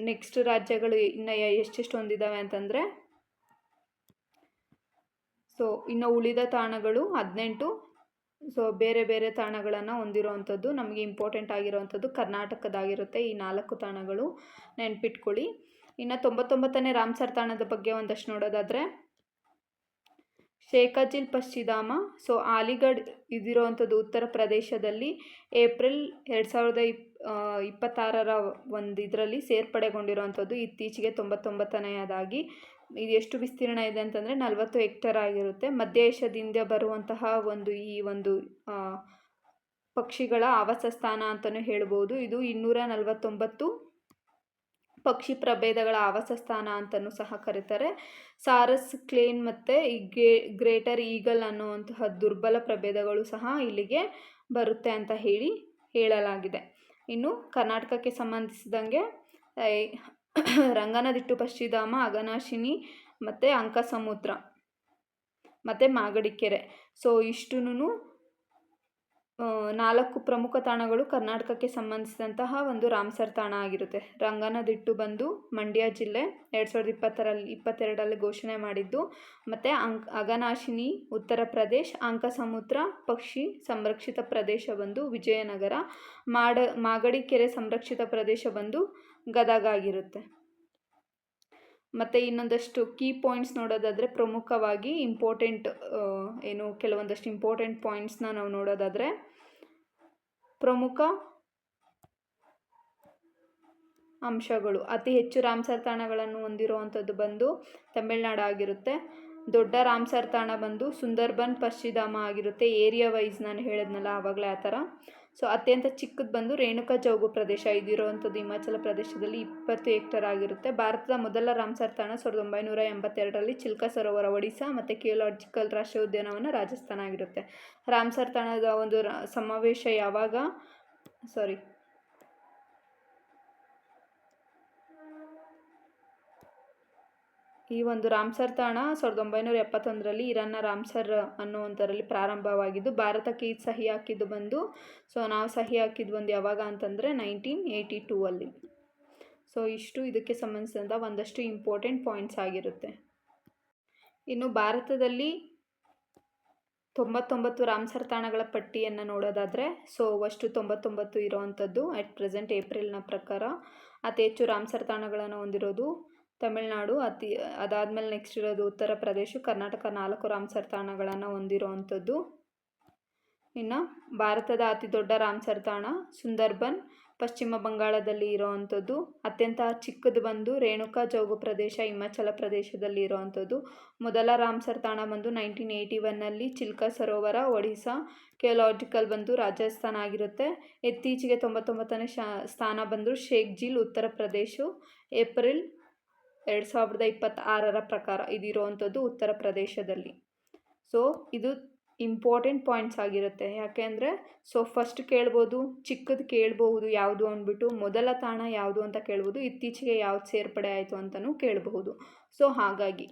ನೆಕ್ಸ್ಟ್ ರಾಜ್ಯಗಳು ಇನ್ನು ಎಷ್ಟೆಷ್ಟು ಹೊಂದಿದ್ದಾವೆ ಅಂತಂದರೆ ಇನ್ನು ಉಳಿದ ತಾಣಗಳು 18. ಸೊ ಬೇರೆ ಬೇರೆ ತಾಣಗಳನ್ನು ಹೊಂದಿರುವಂಥದ್ದು. ನಮಗೆ ಇಂಪಾರ್ಟೆಂಟ್ ಆಗಿರುವಂಥದ್ದು ಕರ್ನಾಟಕದಾಗಿರುತ್ತೆ ಈ 4 ತಾಣಗಳು, ನೆನ್ಪಿಟ್ಕೊಳ್ಳಿ. ಇನ್ನು 99ನೇ ರಾಮ್ಸರ್ ತಾಣದ ಬಗ್ಗೆ ಒಂದಷ್ಟು ನೋಡೋದಾದರೆ ಶೇಖಜಿಲ್ ಪಕ್ಷಿಧಾಮ. ಸೊ ಅಲಿಗಢ್ ಇದಿರುವಂಥದ್ದು ಉತ್ತರ ಪ್ರದೇಶದಲ್ಲಿ. ಏಪ್ರಿಲ್ 26ರ ಒಂದು ಇದರಲ್ಲಿ ಸೇರ್ಪಡೆಗೊಂಡಿರುವಂಥದ್ದು. ಇತ್ತೀಚೆಗೆ 99ನೇದಾಗಿ ಇದು ಎಷ್ಟು ವಿಸ್ತೀರ್ಣ ಇದೆ ಅಂತಂದರೆ 40 ಹೆಕ್ಟೇರ್ ಆಗಿರುತ್ತೆ. ಮಧ್ಯ ಏಷ್ಯಾದಿಂದ ಬರುವಂತಹ ಈ ಒಂದು ಪಕ್ಷಿಗಳ ಆವಾಸ ಸ್ಥಾನ ಅಂತಲೂ ಹೇಳ್ಬೋದು. ಇದು 249 ಪಕ್ಷಿ ಪ್ರಭೇದಗಳ ಆವಾಸ ಸ್ಥಾನ ಅಂತಲೂ ಸಹ ಕರೀತಾರೆ. ಸಾರಸ್, ಕ್ಲೇನ್ ಮತ್ತು ಗ್ರೇಟರ್ ಈಗಲ್ ಅನ್ನುವಂತಹ ದುರ್ಬಲ ಪ್ರಭೇದಗಳು ಸಹ ಇಲ್ಲಿಗೆ ಬರುತ್ತೆ ಅಂತ ಹೇಳಲಾಗಿದೆ. ಇನ್ನು ಕರ್ನಾಟಕಕ್ಕೆ ಸಂಬಂಧಿಸಿದಂಗೆ ರಂಗನತಿಟ್ಟು ಪಕ್ಷಿಧಾಮ, ಅಘನಾಶಿನಿ ಮತ್ತು ಅಂಕಸಮುದ್ರ ಮತ್ತು ಮಾಗಡಿಕೆರೆ. ಸೊ ಇಷ್ಟುನು 4 ಪ್ರಮುಖ ತಾಣಗಳು ಕರ್ನಾಟಕಕ್ಕೆ ಸಂಬಂಧಿಸಿದಂತಹ ಒಂದು ರಾಮ್ಸರ್ ತಾಣ ಆಗಿರುತ್ತೆ. ರಂಗನತಿಟ್ಟು ಬಂದು ಮಂಡ್ಯ ಜಿಲ್ಲೆ 2022ರಲ್ಲಿ ಘೋಷಣೆ ಮಾಡಿದ್ದು. ಮತ್ತು ಅಘನಾಶಿನಿ ಉತ್ತರ ಪ್ರದೇಶ್, ಅಂಕಸಮುದ್ರ ಪಕ್ಷಿ ಸಂರಕ್ಷಿತ ಪ್ರದೇಶ ಬಂದು ವಿಜಯನಗರ, ಮಾಗಡಿಕೆರೆ ಸಂರಕ್ಷಿತ ಪ್ರದೇಶ ಬಂದು ಗದಗ ಆಗಿರುತ್ತೆ. ಮತ್ತು ಇನ್ನೊಂದಷ್ಟು ಕೀ ಪಾಯಿಂಟ್ಸ್ ನೋಡೋದಾದರೆ, ಪ್ರಮುಖವಾಗಿ ಕೆಲವೊಂದಷ್ಟು ಇಂಪಾರ್ಟೆಂಟ್ ಪಾಯಿಂಟ್ಸ್ನ ನಾವು ನೋಡೋದಾದರೆ, ಪ್ರಮುಖ ಅಂಶಗಳು ಅತಿ ಹೆಚ್ಚು ರಾಮ್ಸರ್ ತಾಣಗಳನ್ನು ಹೊಂದಿರುವಂಥದ್ದು ಬಂದು ತಮಿಳುನಾಡು ಆಗಿರುತ್ತೆ. ದೊಡ್ಡ ರಾಮ್ಸರ್ ತಾಣ ಬಂದು ಸುಂದರ್ಬನ್ ಪಕ್ಷಿಧಾಮ ಆಗಿರುತ್ತೆ. ಏರಿಯಾ ವೈಸ್ ನಾನು ಹೇಳಿದ್ನಲ್ಲ ಆವಾಗಲೇ ಆ ಥರ. ಸೊ ಅತ್ಯಂತ ಚಿಕ್ಕದು ಬಂದು ರೇಣುಕಾ ಜೌಗು ಪ್ರದೇಶ ಇದಿರುವಂಥದ್ದು ಹಿಮಾಚಲ ಪ್ರದೇಶದಲ್ಲಿ 20 ಹೆಕ್ಟೇರ್ ಆಗಿರುತ್ತೆ. ಭಾರತದ ಮೊದಲ ರಾಮ್ಸರ್ ತಾಣ 1982ರಲ್ಲಿ ಚಿಲ್ಕ ಸರೋವರ ಒಡಿಶಾ ಮತ್ತು ಕಿಯೋಲಾಜಿಕಲ್ ರಾಷ್ಟ್ರೀಯ ಉದ್ಯಾನವನ ರಾಜಸ್ಥಾನ ಆಗಿರುತ್ತೆ. ರಾಮ್ಸರ್ ತಾಣದ ಒಂದು ಸಮಾವೇಶ ಈ ಒಂದು ರಾಮ್ಸರ್ ತಾಣ 1971ರಲ್ಲಿ ಇರಾನ್ನ ರಾಮ್ಸರ್ ಅನ್ನುವಂಥರಲ್ಲಿ ಪ್ರಾರಂಭವಾಗಿದ್ದು, ಭಾರತಕ್ಕೆ ಇದು ಸಹಿ ಹಾಕಿದ್ದು ಬಂದು ನಾವು ಸಹಿ ಹಾಕಿದ್ದು ಬಂದು ಯಾವಾಗ ಅಂತಂದರೆ 1982ಅಲ್ಲಿ. ಸೊ ಇಷ್ಟು ಇದಕ್ಕೆ ಸಂಬಂಧಿಸಿದಂಥ ಒಂದಷ್ಟು ಇಂಪಾರ್ಟೆಂಟ್ ಪಾಯಿಂಟ್ಸ್ ಆಗಿರುತ್ತೆ. ಇನ್ನು ಭಾರತದಲ್ಲಿ 99 ರಾಮ್ಸರ್ ತಾಣಗಳ ಪಟ್ಟಿಯನ್ನು ನೋಡೋದಾದರೆ, ಅಷ್ಟು 99 ಇರೋವಂಥದ್ದು ಅಟ್ ಪ್ರೆಸೆಂಟ್ ಏಪ್ರಿಲ್ನ ಪ್ರಕಾರ. ಅತಿ ಹೆಚ್ಚು ರಾಮ್ಸರ್ ತಾಣಗಳನ್ನು ಹೊಂದಿರೋದು ತಮಿಳುನಾಡು, ಅದಾದಮೇಲೆ ನೆಕ್ಸ್ಟ್ ಇರೋದು ಉತ್ತರ ಪ್ರದೇಶ, ಕರ್ನಾಟಕ 4 ರಾಮ್ಸರ್ ತಾಣಗಳನ್ನು ಹೊಂದಿರುವಂಥದ್ದು. ಇನ್ನು ಭಾರತದ ಅತಿ ದೊಡ್ಡ ರಾಮ್ಸರ್ ತಾಣ ಸುಂದರ್ಬನ್ ಪಶ್ಚಿಮ ಬಂಗಾಳದಲ್ಲಿ ಇರೋವಂಥದ್ದು. ಅತ್ಯಂತ ಚಿಕ್ಕದು ಬಂದು ರೇಣುಕಾ ಜೌಗು ಪ್ರದೇಶ ಹಿಮಾಚಲ ಪ್ರದೇಶದಲ್ಲಿ ಇರೋವಂಥದ್ದು. ಮೊದಲ ರಾಮ್ಸರ್ ತಾಣ ಬಂದು 1981ನಲ್ಲಿ ಚಿಲ್ಕ ಸರೋವರ ಒಡಿಶಾ, ಕಿಯೋಲಾಜಿಕಲ್ ಬಂದು ರಾಜಸ್ಥಾನ ಆಗಿರುತ್ತೆ. ಇತ್ತೀಚೆಗೆ 99ನೇ ಸ್ಥಾನ ಬಂದು ಶೇಖ್ ಜಿಲ್ ಉತ್ತರ ಪ್ರದೇಶ, ಏಪ್ರಿಲ್ 2026ರ ಪ್ರಕಾರ ಇದಿರುವಂಥದ್ದು ಉತ್ತರ ಪ್ರದೇಶದಲ್ಲಿ. ಸೊ ಇದು ಇಂಪಾರ್ಟೆಂಟ್ ಪಾಯಿಂಟ್ಸ್ ಆಗಿರುತ್ತೆ. ಯಾಕೆ ಅಂದರೆ ಫಸ್ಟ್ ಕೇಳ್ಬೋದು, ಚಿಕ್ಕದು ಕೇಳ್ಬಹುದು ಯಾವುದು ಅಂದ್ಬಿಟ್ಟು, ಮೊದಲ ತಾಣ ಯಾವುದು ಅಂತ ಕೇಳ್ಬೋದು, ಇತ್ತೀಚೆಗೆ ಯಾವ್ದು ಸೇರ್ಪಡೆ ಆಯಿತು ಅಂತಲೂ ಕೇಳಬಹುದು. ಸೊ ಹಾಗಾಗಿ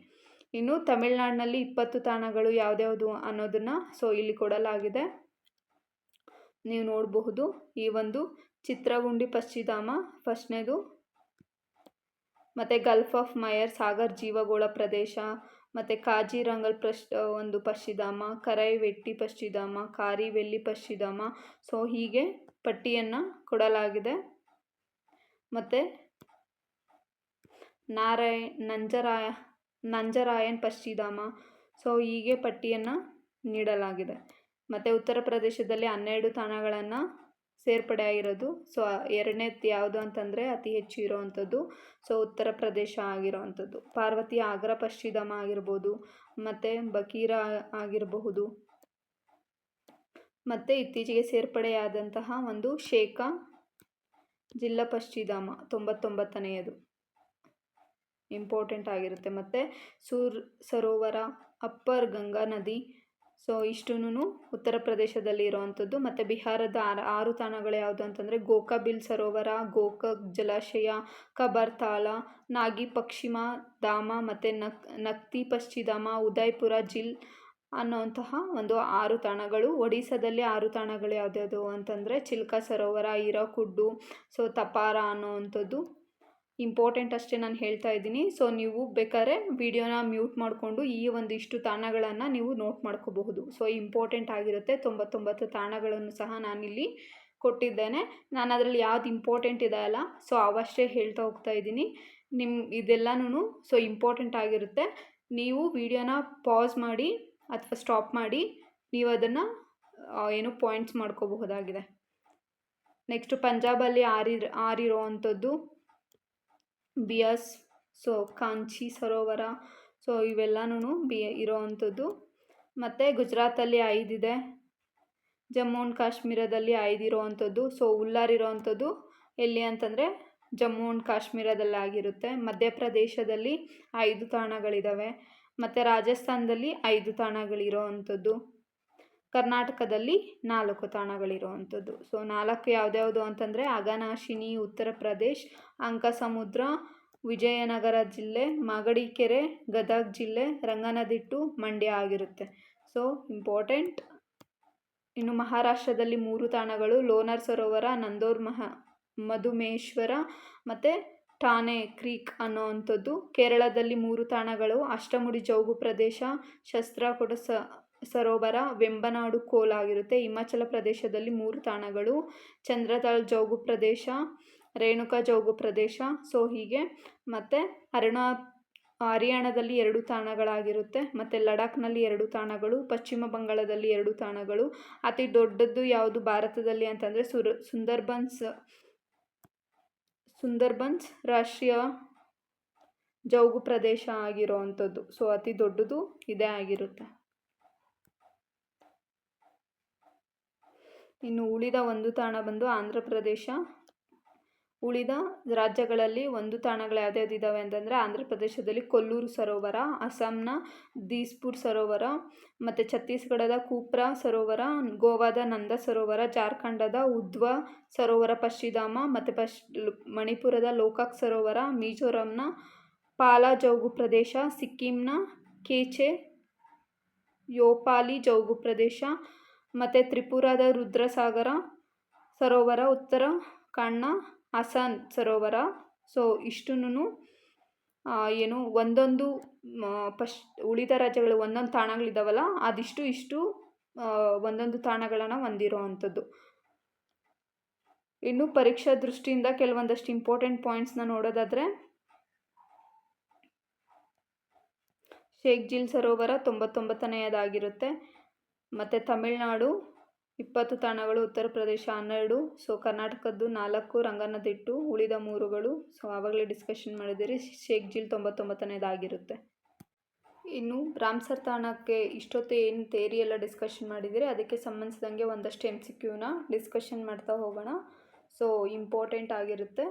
ಇನ್ನು ತಮಿಳ್ನಾಡಿನಲ್ಲಿ 20 ತಾಣಗಳು ಯಾವ್ದ್ಯಾವುದು ಅನ್ನೋದನ್ನು ಇಲ್ಲಿ ಕೊಡಲಾಗಿದೆ, ನೀವು ನೋಡಬಹುದು. ಈ ಒಂದು ಚಿತ್ರಗುಂಡಿ ಪಕ್ಷಿಧಾಮ ಫಸ್ಟ್ನೇದು, ಮತ್ತು ಗಲ್ಫ್ ಆಫ್ ಮಯರ್ ಸಾಗರ್ ಜೀವಗೋಳ ಪ್ರದೇಶ, ಮತ್ತು ಕಾಜಿರಂಗಲ್ ಒಂದು ಪಕ್ಷಿಧಾಮ, ಕರೈವೆಟ್ಟಿ ಪಕ್ಷಿಧಾಮ, ಕಾರಿವೆಲ್ಲಿ ಪಕ್ಷಿಧಾಮ. ಸೊ ಹೀಗೆ ಪಟ್ಟಿಯನ್ನು ಕೊಡಲಾಗಿದೆ. ಮತ್ತು ನಂಜರಾಯನ್ ಪಕ್ಷಿಧಾಮ. ಸೊ ಹೀಗೆ ಪಟ್ಟಿಯನ್ನು ನೀಡಲಾಗಿದೆ. ಮತ್ತು ಉತ್ತರ ಪ್ರದೇಶದಲ್ಲಿ 12 ತಾಣಗಳನ್ನು ಸೇರ್ಪಡೆ ಆಗಿರೋದು. ಸೊ ಎರಡನೇದು ಯಾವುದು ಅಂತಂದರೆ ಅತಿ ಹೆಚ್ಚು ಇರೋವಂಥದ್ದು ಉತ್ತರ ಪ್ರದೇಶ ಆಗಿರೋವಂಥದ್ದು. ಪಾರ್ವತಿ ಆಗ್ರಾ ಪಕ್ಷಿಧಾಮ ಆಗಿರ್ಬೋದು, ಮತ್ತು ಬಕೀರಾ ಆಗಿರಬಹುದು, ಮತ್ತು ಇತ್ತೀಚೆಗೆ ಸೇರ್ಪಡೆಯಾದಂತಹ ಒಂದು ಶೇಖಾ ಜಿಲ್ಲಾ ಪಕ್ಷಿಧಾಮ 99ನೇಯದು ಇಂಪಾರ್ಟೆಂಟ್ ಆಗಿರುತ್ತೆ. ಮತ್ತು ಸೂರ್ ಸರೋವರ, ಅಪ್ಪರ್ ಗಂಗಾ ನದಿ. ಸೊ ಇಷ್ಟುನು ಉತ್ತರ ಪ್ರದೇಶದಲ್ಲಿ ಇರುವಂಥದ್ದು. ಮತ್ತು ಬಿಹಾರದ 6 ತಾಣಗಳು ಯಾವುದು ಅಂತಂದರೆ ಗೋಕಾಬಿಲ್ ಸರೋವರ, ಗೋಕಾಕ್ ಜಲಾಶಯ, ಕಬರ್ತಾಲ, ನಾಗಿ ಪಶ್ಚಿಮ ಧಾಮ, ಮತ್ತು ನಕ್ತಿ ಪಕ್ಷಿಧಾಮ, ಉದಯ್ಪುರ ಜಿಲ್ ಅನ್ನೋಂತಹ ಒಂದು 6 ತಾಣಗಳು. ಒಡಿಸ್ಸಾದಲ್ಲಿ 6 ತಾಣಗಳು ಯಾವ್ದ್ಯಾವುದು ಅಂತಂದರೆ ಚಿಲ್ಕ ಸರೋವರ, ಹೀರಾಕುಡ್ಡು, ತಪಾರ ಅನ್ನೋವಂಥದ್ದು. ಇಂಪಾರ್ಟೆಂಟ್ ಅಷ್ಟೇ ನಾನು ಹೇಳ್ತಾ ಇದ್ದೀನಿ. ಸೊ ನೀವು ಬೇಕಾದ್ರೆ ವಿಡಿಯೋನ ಮ್ಯೂಟ್ ಮಾಡಿಕೊಂಡು ಈ ಒಂದಿಷ್ಟು ತಾಣಗಳನ್ನು ನೀವು ನೋಟ್ ಮಾಡ್ಕೋಬಹುದು. ಸೊ ಇಂಪಾರ್ಟೆಂಟ್ ಆಗಿರುತ್ತೆ. 99 ತಾಣಗಳನ್ನು ಸಹ ನಾನಿಲ್ಲಿ ಕೊಟ್ಟಿದ್ದೇನೆ. ನಾನು ಅದರಲ್ಲಿ ಯಾವ್ದು ಇಂಪಾರ್ಟೆಂಟ್ ಇದೆ ಅಲ್ಲ, ಸೊ ಅವಷ್ಟೇ ಹೇಳ್ತಾ ಹೋಗ್ತಾ ಇದ್ದೀನಿ. ಇದೆಲ್ಲನೂ ಇಂಪಾರ್ಟೆಂಟ್ ಆಗಿರುತ್ತೆ. ನೀವು ವಿಡಿಯೋನ ಪಾಸ್ ಮಾಡಿ ಅಥವಾ ಸ್ಟಾಪ್ ಮಾಡಿ ನೀವು ಅದನ್ನು ಪಾಯಿಂಟ್ಸ್ ಮಾಡ್ಕೋಬಹುದಾಗಿದೆ. ನೆಕ್ಸ್ಟ್ ಪಂಜಾಬಲ್ಲಿ ಆರಿರೋ ಅಂಥದ್ದು ಬಿಯಾಸ್, ಸೊ ಕಾಂಚಿ ಸರೋವರ, ಸೊ ಇವೆಲ್ಲನೂ ಇರೋ ಅಂಥದ್ದು. ಮತ್ತು ಗುಜರಾತಲ್ಲಿ 5 ಇದೆ, ಜಮ್ಮು ಆ್ಯಂಡ್ ಕಾಶ್ಮೀರದಲ್ಲಿ 5 ಇರೋ ಅಂಥದ್ದು. ಸೊ ಉಲ್ಲಾರ್ ಇರೋ ಅಂಥದ್ದು ಎಲ್ಲಿ ಅಂತಂದರೆ ಜಮ್ಮು ಆ್ಯಂಡ್ ಕಾಶ್ಮೀರದಲ್ಲಿ ಆಗಿರುತ್ತೆ. ಮಧ್ಯಪ್ರದೇಶದಲ್ಲಿ 5 ತಾಣಗಳಿದ್ದಾವೆ, ಮತ್ತು ರಾಜಸ್ಥಾನದಲ್ಲಿ 5 ತಾಣಗಳಿರೋ ಅಂಥದ್ದು, ಕರ್ನಾಟಕದಲ್ಲಿ 4 ತಾಣಗಳಿರೋ ಅಂಥದ್ದು. ಸೊ 4 ಯಾವ್ದ್ಯಾವುದು ಅಂತಂದರೆ ಅಘನಾಶಿನಿ ಉತ್ತರ ಪ್ರದೇಶ್, ಅಂಕಸಮುದ್ರ ವಿಜಯನಗರ ಜಿಲ್ಲೆ, ಮಾಗಡಿಕೆರೆ ಗದಗ ಜಿಲ್ಲೆ, ರಂಗನತಿಟ್ಟು ಮಂಡ್ಯ ಆಗಿರುತ್ತೆ. So important. ಇನ್ನು ಮಹಾರಾಷ್ಟ್ರದಲ್ಲಿ 3 ತಾಣಗಳು, ಲೋನಾರ್ ಸರೋವರ, ನಂದೋರ್ ಮಧುಮೇಶ್ವರ ಮತ್ತು ಠಾಣೆ ಕ್ರೀಕ್ ಅನ್ನೋ ಅಂಥದ್ದು. ಕೇರಳದಲ್ಲಿ 3 ತಾಣಗಳು, ಅಷ್ಟಮುಡಿ ಜೌಗು ಪ್ರದೇಶ, ಶಸ್ತ್ರಕೋಟ ಸರೋವರ, ವೆಂಬನಾಡು ಕೋಲ್ ಆಗಿರುತ್ತೆ. ಹಿಮಾಚಲ ಪ್ರದೇಶದಲ್ಲಿ 3 ತಾಣಗಳು, ಚಂದ್ರತಾಲ್ ಜೌಗು ಪ್ರದೇಶ, ರೇಣುಕಾ ಜೌಗು ಪ್ರದೇಶ. ಸೊ ಹೀಗೆ. ಮತ್ತು ಹರಿಯಾಣದಲ್ಲಿ 2 ತಾಣಗಳಾಗಿರುತ್ತೆ, ಮತ್ತು ಲಡಾಖ್ನಲ್ಲಿ 2 ತಾಣಗಳು, ಪಶ್ಚಿಮ ಬಂಗಾಳದಲ್ಲಿ 2 ತಾಣಗಳು. ಅತಿ ದೊಡ್ಡದು ಯಾವುದು ಭಾರತದಲ್ಲಿ ಅಂತಂದರೆ ಸುಂದರ್ಬನ್ಸ್ ರಾಷ್ಟ್ರೀಯ ಜೌಗು ಪ್ರದೇಶ ಆಗಿರೋ ಅಂಥದ್ದು. ಸೊ ಅತಿ ದೊಡ್ಡದು ಇದೇ ಆಗಿರುತ್ತೆ. ಇನ್ನು ಉಳಿದ 1 ತಾಣ ಬಂದು ಆಂಧ್ರ ಪ್ರದೇಶ. ಉಳಿದ ರಾಜ್ಯಗಳಲ್ಲಿ 1 ತಾಣಗಳು ಯಾವ್ದ್ಯಾವ್ದು ಇದ್ದಾವೆ ಅಂತಂದರೆ ಆಂಧ್ರ ಪ್ರದೇಶದಲ್ಲಿ ಕೊಲ್ಲೂರು ಸರೋವರ, ಅಸ್ಸಾಂನ ದೀಸ್ಪುರ್ ಸರೋವರ, ಮತ್ತು ಛತ್ತೀಸ್ಗಢದ ಕೂಪ್ರಾ ಸರೋವರ, ಗೋವಾದ ನಂದ ಸರೋವರ, ಜಾರ್ಖಂಡದ ಉಧ್ವ ಸರೋವರ ಪಕ್ಷಿಧಾಮ, ಮತ್ತು ಮಣಿಪುರದ ಲೋಕಾಕ್ ಸರೋವರ, ಮಿಜೋರಂನ ಪಾಲಾ ಜೌಗು ಪ್ರದೇಶ, ಸಿಕ್ಕಿಂನ ಕೇಚೆ ಯೋಪಾಲಿ ಜೌಗು ಪ್ರದೇಶ, ಮತ್ತು ತ್ರಿಪುರಾದ ರುದ್ರಸಾಗರ ಸರೋವರ, ಉತ್ತರಾಖಂಡ್ನ ಅಸನ್ ಸರೋವರ. ಸೊ ಇಷ್ಟನ್ನು ಒಂದೊಂದು ಉಳಿದ ರಾಜ್ಯಗಳು ಒಂದೊಂದು ತಾಣಗಳಿದ್ದಾವಲ್ಲ ಇಷ್ಟು ಒಂದೊಂದು ತಾಣಗಳನ್ನು ಹೊಂದಿರೋ ಅಂಥದ್ದು. ಇನ್ನು ಪರೀಕ್ಷಾ ದೃಷ್ಟಿಯಿಂದ ಕೆಲವೊಂದಷ್ಟು ಇಂಪಾರ್ಟೆಂಟ್ ಪಾಯಿಂಟ್ಸ್ನ ನೋಡೋದಾದರೆ, ಶೇಖ್ ಜಿಲ್ ಸರೋವರ 99ನೇದಾಗಿರುತ್ತೆ, ಮತ್ತು ತಮಿಳುನಾಡು 20 ತಾಣಗಳು, ಉತ್ತರ ಪ್ರದೇಶ 12, ಸೊ ಕರ್ನಾಟಕದ್ದು 4, ರಂಗನತಿಟ್ಟು ಉಳಿದ 3ಗಳು. ಸೊ ಆವಾಗಲೇ ಡಿಸ್ಕಷನ್ ಮಾಡಿದಿರಿ, ಶೇಖ್ ಜಿಲ್ 99ನೇದಾಗಿರುತ್ತೆ. ಇನ್ನು ರಾಮ್ಸರ್ ತಾಣಕ್ಕೆ ಇಷ್ಟೊತ್ತು ಏನು ಥಿಯರಿ ಎಲ್ಲ ಡಿಸ್ಕಷನ್ ಮಾಡಿದಿರಿ ಅದಕ್ಕೆ ಸಂಬಂಧಿಸಿದಂಗೆ ಒಂದಷ್ಟು MCQನ ಡಿಸ್ಕಷನ್ ಮಾಡ್ತಾ ಹೋಗೋಣ. ಸೊ ಇಂಪಾರ್ಟೆಂಟ್ ಆಗಿರುತ್ತೆ.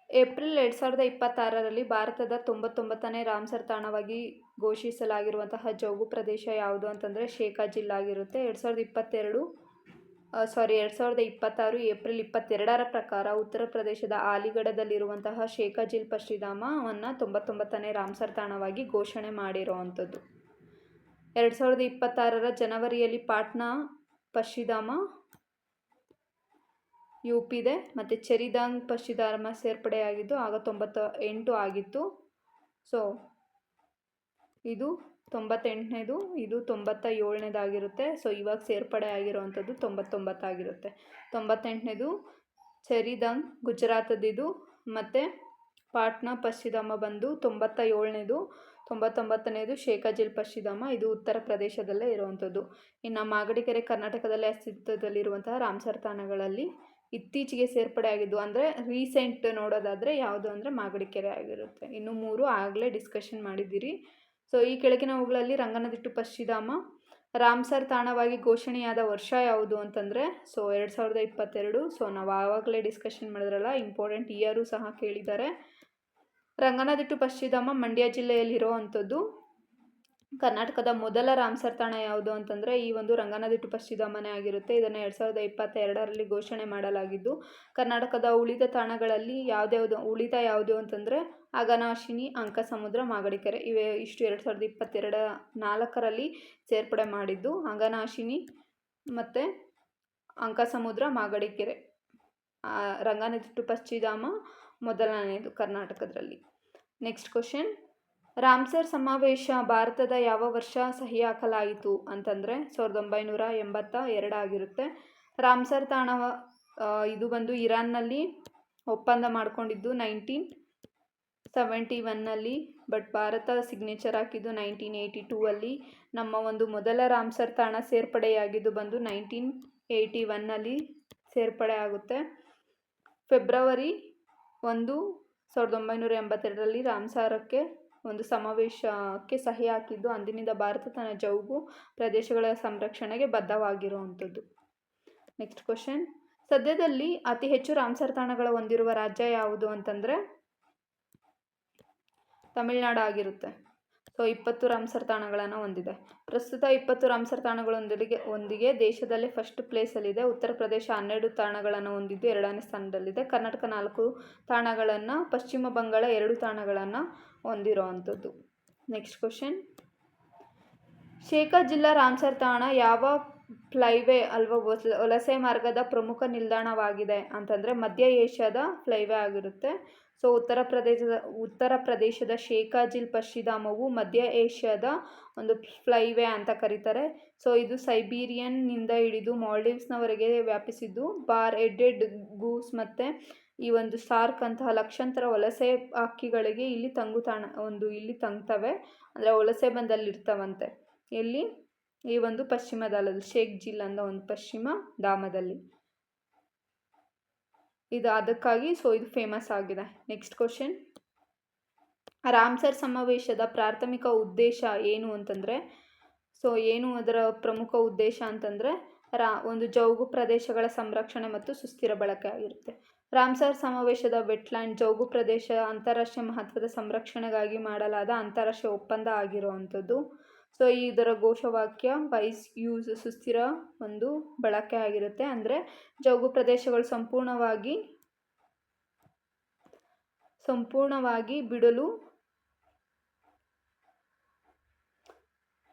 ಏಪ್ರಿಲ್ 2026ರಲ್ಲಿ ಭಾರತದ 99ನೇ ರಾಮ್ಸರ್ ತಾಣವಾಗಿ ಘೋಷಿಸಲಾಗಿರುವಂತಹ ಜೌಗು ಪ್ರದೇಶ ಯಾವುದು ಅಂತಂದರೆ ಶೇಖಾ ಜಿಲ್ ಆಗಿರುತ್ತೆ. 2026 ಏಪ್ರಿಲ್ 22ರ ಪ್ರಕಾರ ಉತ್ತರ ಪ್ರದೇಶದ ಅಲಿಗಢದಲ್ಲಿರುವಂತಹ ಶೇಖಾ ಜಿಲ್ ಪಕ್ಷಿಧಾಮವನ್ನು 99ನೇ ರಾಮ್ಸರ್ ತಾಣವಾಗಿ ಘೋಷಣೆ ಮಾಡಿರೋ ಅಂಥದ್ದು. 2026ರ ಜನವರಿಯಲ್ಲಿ ಪಾಟ್ನಾ ಪಕ್ಷಿಧಾಮ UPದೆ, ಮತ್ತು ಚೆರಿದಾಂಗ್ ಪಕ್ಷಿಧಾಮ ಸೇರ್ಪಡೆಯಾಗಿದ್ದು ಆಗ 98 ಆಗಿತ್ತು. ಸೊ ಇದು 98ನೇದು, ಇದು 97ನೇದಾಗಿರುತ್ತೆ. ಸೊ ಇವಾಗ ಸೇರ್ಪಡೆ ಆಗಿರೋವಂಥದ್ದು 99 ಆಗಿರುತ್ತೆ. 98ನೇದು ಚೆರಿದಾಂಗ್ ಗುಜರಾತದಿದು, ಮತ್ತು ಪಾಟ್ನಾ ಪಕ್ಷಿಧಾಮ ಬಂದು 97ನೇದು, 99ನೇದು ಶೇಖಾ ಜಿಲ್ ಪಕ್ಷಿಧಾಮ, ಇದು ಉತ್ತರ ಪ್ರದೇಶದಲ್ಲೇ ಇರುವಂಥದ್ದು. ಇನ್ನು ಮಾಗಡಿಕೆರೆ ಕರ್ನಾಟಕದಲ್ಲೇ ಅಸ್ತಿತ್ವದಲ್ಲಿರುವಂತಹ ರಾಮ್ಸರ್ ತಾಣಗಳಲ್ಲಿ ಇತ್ತೀಚೆಗೆ ಸೇರ್ಪಡೆ ಆಗಿದ್ದು ಅಂದರೆ ರೀಸೆಂಟ್ ನೋಡೋದಾದರೆ ಯಾವುದು ಅಂದರೆ ಮಾಗಡಿಕೆರೆ ಆಗಿರುತ್ತೆ. ಇನ್ನು 3 ಆಗಲೇ ಡಿಸ್ಕಷನ್ ಮಾಡಿದ್ದೀರಿ. ಸೊ ಈ ಕೆಳಗಿನವುಗಳಲ್ಲಿ ರಂಗನತಿಟ್ಟು ಪಕ್ಷಿಧಾಮ ರಾಮ್ಸರ್ ತಾಣವಾಗಿ ಘೋಷಣೆಯಾದ ವರ್ಷ ಯಾವುದು ಅಂತಂದರೆ 2022. ಸೊ ನಾವು ಆವಾಗಲೇ ಡಿಸ್ಕಷನ್ ಮಾಡಿದ್ರಲ್ಲ, ಇಂಪಾರ್ಟೆಂಟ್ ಇಯರು ಸಹ ಕೇಳಿದ್ದಾರೆ. ರಂಗನತಿಟ್ಟು ಪಕ್ಷಿಧಾಮ ಮಂಡ್ಯ ಜಿಲ್ಲೆಯಲ್ಲಿರೋ ಅಂಥದ್ದು. ಕರ್ನಾಟಕದ ಮೊದಲ ರಾಮ್ಸರ್ ತಾಣ ಯಾವುದು ಅಂತಂದರೆ ಈ ಒಂದು ರಂಗನತಿಟ್ಟು ಪಕ್ಷಿಧಾಮನೇ ಆಗಿರುತ್ತೆ. ಇದನ್ನು 2022ರಲ್ಲಿ ಘೋಷಣೆ ಮಾಡಲಾಗಿದ್ದು, ಕರ್ನಾಟಕದ ಉಳಿದ ತಾಣಗಳಲ್ಲಿ ಯಾವುದು ಅಂತಂದರೆ ಅಘನಾಶಿನಿ, ಅಂಕಸಮುದ್ರ, ಮಾಗಡಿಕೆರೆ ಇಷ್ಟು 2024ರಲ್ಲಿ ಸೇರ್ಪಡೆ ಮಾಡಿದ್ದು. ಅಘನಾಶಿನಿ ಮತ್ತು ಅಂಕಸಮುದ್ರ, ಮಾಗಡಿಕೆರೆ, ರಂಗನತಿಟ್ಟು ಪಕ್ಷಿಧಾಮ ಮೊದಲನೆಯದು ಕರ್ನಾಟಕದಲ್ಲಿ. ನೆಕ್ಸ್ಟ್ ಕ್ವಶನ್, ರಾಮ್ಸರ್ ಸಮಾವೇಶ ಭಾರತದ ಯಾವ ವರ್ಷ ಸಹಿ ಹಾಕಲಾಯಿತು ಅಂತಂದರೆ 1982 ಆಗಿರುತ್ತೆ. ರಾಮ್ಸರ್ ತಾಣ ಇದು ಬಂದು ಇರಾನ್ನಲ್ಲಿ ಒಪ್ಪಂದ ಮಾಡಿಕೊಂಡಿದ್ದು 1971ನಲ್ಲಿ, ಬಟ್ ಭಾರತ ಸಿಗ್ನೇಚರ್ ಹಾಕಿದ್ದು 1982ಅಲ್ಲಿ. ನಮ್ಮ ಒಂದು ಮೊದಲ ರಾಮ್ಸರ್ ತಾಣ ಸೇರ್ಪಡೆಯಾಗಿದ್ದು ಬಂದು 1981ನಲ್ಲಿ ಸೇರ್ಪಡೆ ಆಗುತ್ತೆ. ಫೆಬ್ರವರಿ 1, 1982ರಲ್ಲಿ ರಾಮ್ಸಾರಕ್ಕೆ ಒಂದು ಸಮಾವೇಶಕ್ಕೆ ಸಹಿ ಹಾಕಿದ್ದು. ಅಂದಿನಿಂದ ಭಾರತ ತನ್ನ ಜೌಗು ಪ್ರದೇಶಗಳ ಸಂರಕ್ಷಣೆಗೆ ಬದ್ಧವಾಗಿರುವಂಥದ್ದು. ನೆಕ್ಸ್ಟ್ ಕ್ವಶನ್, ಸದ್ಯದಲ್ಲಿ ಅತಿ ಹೆಚ್ಚು ರಾಮ್ಸರ್ ತಾಣಗಳು ಹೊಂದಿರುವ ರಾಜ್ಯ ಯಾವುದು ಅಂತಂದರೆ ತಮಿಳುನಾಡು ಆಗಿರುತ್ತೆ. ಸೊ 20 ರಾಮ್ಸರ್ ತಾಣಗಳನ್ನು ಹೊಂದಿದೆ. ಪ್ರಸ್ತುತ 20 ರಾಮ್ಸರ್ ತಾಣಗಳೊಂದಿಗೆ ದೇಶದಲ್ಲೇ ಫಸ್ಟ್ ಪ್ಲೇಸಲ್ಲಿದೆ. ಉತ್ತರ ಪ್ರದೇಶ 12 ತಾಣಗಳನ್ನು ಹೊಂದಿದ್ದು 2ನೇ ಸ್ಥಾನದಲ್ಲಿದೆ. ಕರ್ನಾಟಕ 4 ತಾಣಗಳನ್ನು, ಪಶ್ಚಿಮ ಬಂಗಾಳ 2 ತಾಣಗಳನ್ನು ಹೊಂದಿರುವಂಥದ್ದು. ನೆಕ್ಸ್ಟ್ ಕ್ವಶನ್, ಶೇಖರ್ ಜಿಲ್ಲಾ ರಾಮ್ಸರ್ ತಾಣ ಯಾವ ಫ್ಲೈವೇ ವಲಸೆ ಮಾರ್ಗದ ಪ್ರಮುಖ ನಿಲ್ದಾಣವಾಗಿದೆ ಅಂತಂದರೆ ಮಧ್ಯ ಏಷ್ಯಾದ ಫ್ಲೈವೇ ಆಗಿರುತ್ತೆ. ಸೊ ಉತ್ತರ ಪ್ರದೇಶದ ಶೇಖಾಜಿಲ್ ಪಕ್ಷಿಧಾಮವು ಮಧ್ಯ ಏಷ್ಯಾದ ಒಂದು ಫ್ಲೈವೇ ಅಂತ ಕರೀತಾರೆ. ಸೊ ಇದು ಸೈಬೀರಿಯನ್ನಿಂದ ಹಿಡಿದು ಮಾಲ್ಡೀವ್ಸ್ನವರೆಗೆ ವ್ಯಾಪಿಸಿದ್ದು ಹೆಡೆಡ್ ಗೂಸ್ ಮತ್ತು ಈ ಒಂದು ಶಾರ್ಕ್ ಅಂತಹ ಲಕ್ಷಾಂತರ ವಲಸೆ ಹಕ್ಕಿಗಳಿಗೆ ಇಲ್ಲಿ ಇಲ್ಲಿ ತಂಗ್ತವೆ, ಅಂದರೆ ವಲಸೆ ಬಂದಲ್ಲಿರ್ತವಂತೆ. ಎಲ್ಲಿ? ಈ ಒಂದು ಪಶ್ಚಿಮದಲ್ಲಿ ಶೇಖ್ ಜಿಲ್ ಅನ್ನೋ ಒಂದು ಪಶ್ಚಿಮ ಧಾಮದಲ್ಲಿ ಇದು ಅದಕ್ಕಾಗಿ ಇದು ಫೇಮಸ್ ಆಗಿದೆ. ನೆಕ್ಸ್ಟ್ ಕ್ವಶನ್, ರಾಮ್ಸರ್ ಸಮಾವೇಶದ ಪ್ರಾಥಮಿಕ ಉದ್ದೇಶ ಏನು ಅಂತಂದರೆ ಏನು ಅದರ ಪ್ರಮುಖ ಉದ್ದೇಶ ಅಂತಂದರೆ ಒಂದು ಜೌಗು ಪ್ರದೇಶಗಳ ಸಂರಕ್ಷಣೆ ಮತ್ತು ಸುಸ್ಥಿರ ಬಳಕೆ ಆಗಿರುತ್ತೆ. ರಾಮ್ಸರ್ ಸಮಾವೇಶದ ವೆಟ್ಲ್ಯಾಂಡ್ ಜೌಗು ಪ್ರದೇಶ ಅಂತಾರಾಷ್ಟ್ರೀಯ ಮಹತ್ವದ ಸಂರಕ್ಷಣೆಗಾಗಿ ಮಾಡಲಾದ ಅಂತಾರಾಷ್ಟ್ರೀಯ ಒಪ್ಪಂದ ಆಗಿರುವಂಥದ್ದು. ಸೊ ಇದರ ಘೋಷವಾಕ್ಯ ವೈಸ್ ಯೂಸ್, ಸುಸ್ಥಿರ ಒಂದು ಬಳಕೆ ಆಗಿರುತ್ತೆ. ಅಂದರೆ ಜೌಗು ಪ್ರದೇಶಗಳು ಸಂಪೂರ್ಣವಾಗಿ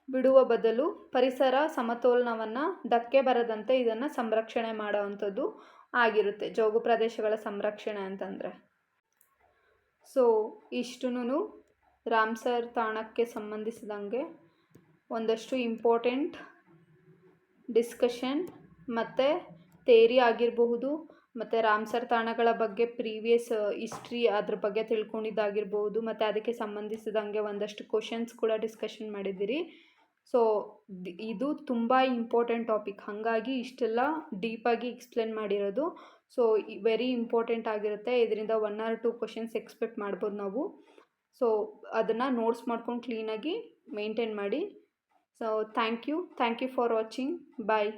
ಬಿಡುವ ಬದಲು ಪರಿಸರ ಸಮತೋಲನವನ್ನು ಧಕ್ಕೆ ಬರದಂತೆ ಇದನ್ನು ಸಂರಕ್ಷಣೆ ಮಾಡುವಂಥದ್ದು ಆಗಿರುತ್ತೆ ಜೌಗು ಪ್ರದೇಶಗಳ ಸಂರಕ್ಷಣೆ ಅಂತಂದರೆ. ಸೊ ಇಷ್ಟುನು ರಾಮ್ಸರ್ ತಾಣಕ್ಕೆ ಸಂಬಂಧಿಸಿದಂಗೆ ಒಂದಷ್ಟು ಇಂಪಾರ್ಟೆಂಟ್ ಡಿಸ್ಕಷನ್ ಮತ್ತು ಥೇರಿ ಆಗಿರಬಹುದು, ಮತ್ತು ರಾಮ್ಸರ್ ತಾಣಗಳ ಬಗ್ಗೆ ಪ್ರೀವಿಯಸ್ ಹಿಸ್ಟ್ರಿ ಅದ್ರ ಬಗ್ಗೆ ತಿಳ್ಕೊಂಡಿದ್ದಾಗಿರ್ಬೋದು, ಮತ್ತು ಅದಕ್ಕೆ ಸಂಬಂಧಿಸಿದಂಗೆ ಒಂದಷ್ಟು ಕ್ವಶನ್ಸ್ ಕೂಡ ಡಿಸ್ಕಷನ್ ಮಾಡಿದ್ದೀರಿ. ಸೊ ಇದು ತುಂಬ ಇಂಪಾರ್ಟೆಂಟ್ ಟಾಪಿಕ್, ಹಾಗಾಗಿ ಇಷ್ಟೆಲ್ಲ ಡೀಪಾಗಿ ಎಕ್ಸ್ಪ್ಲೇನ್ ಮಾಡಿರೋದು. ಸೊ ವೆರಿ ಇಂಪಾರ್ಟೆಂಟ್ ಆಗಿರುತ್ತೆ. ಇದರಿಂದ 1 or 2 ಕ್ವಶನ್ಸ್ ಎಕ್ಸ್ಪೆಕ್ಟ್ ಮಾಡ್ಬೋದು ನಾವು. ಸೊ ಅದನ್ನು ನೋಟ್ಸ್ ಮಾಡ್ಕೊಂಡು ಕ್ಲೀನಾಗಿ ಮೇಂಟೈನ್ ಮಾಡಿ. So thank you for watching. Bye.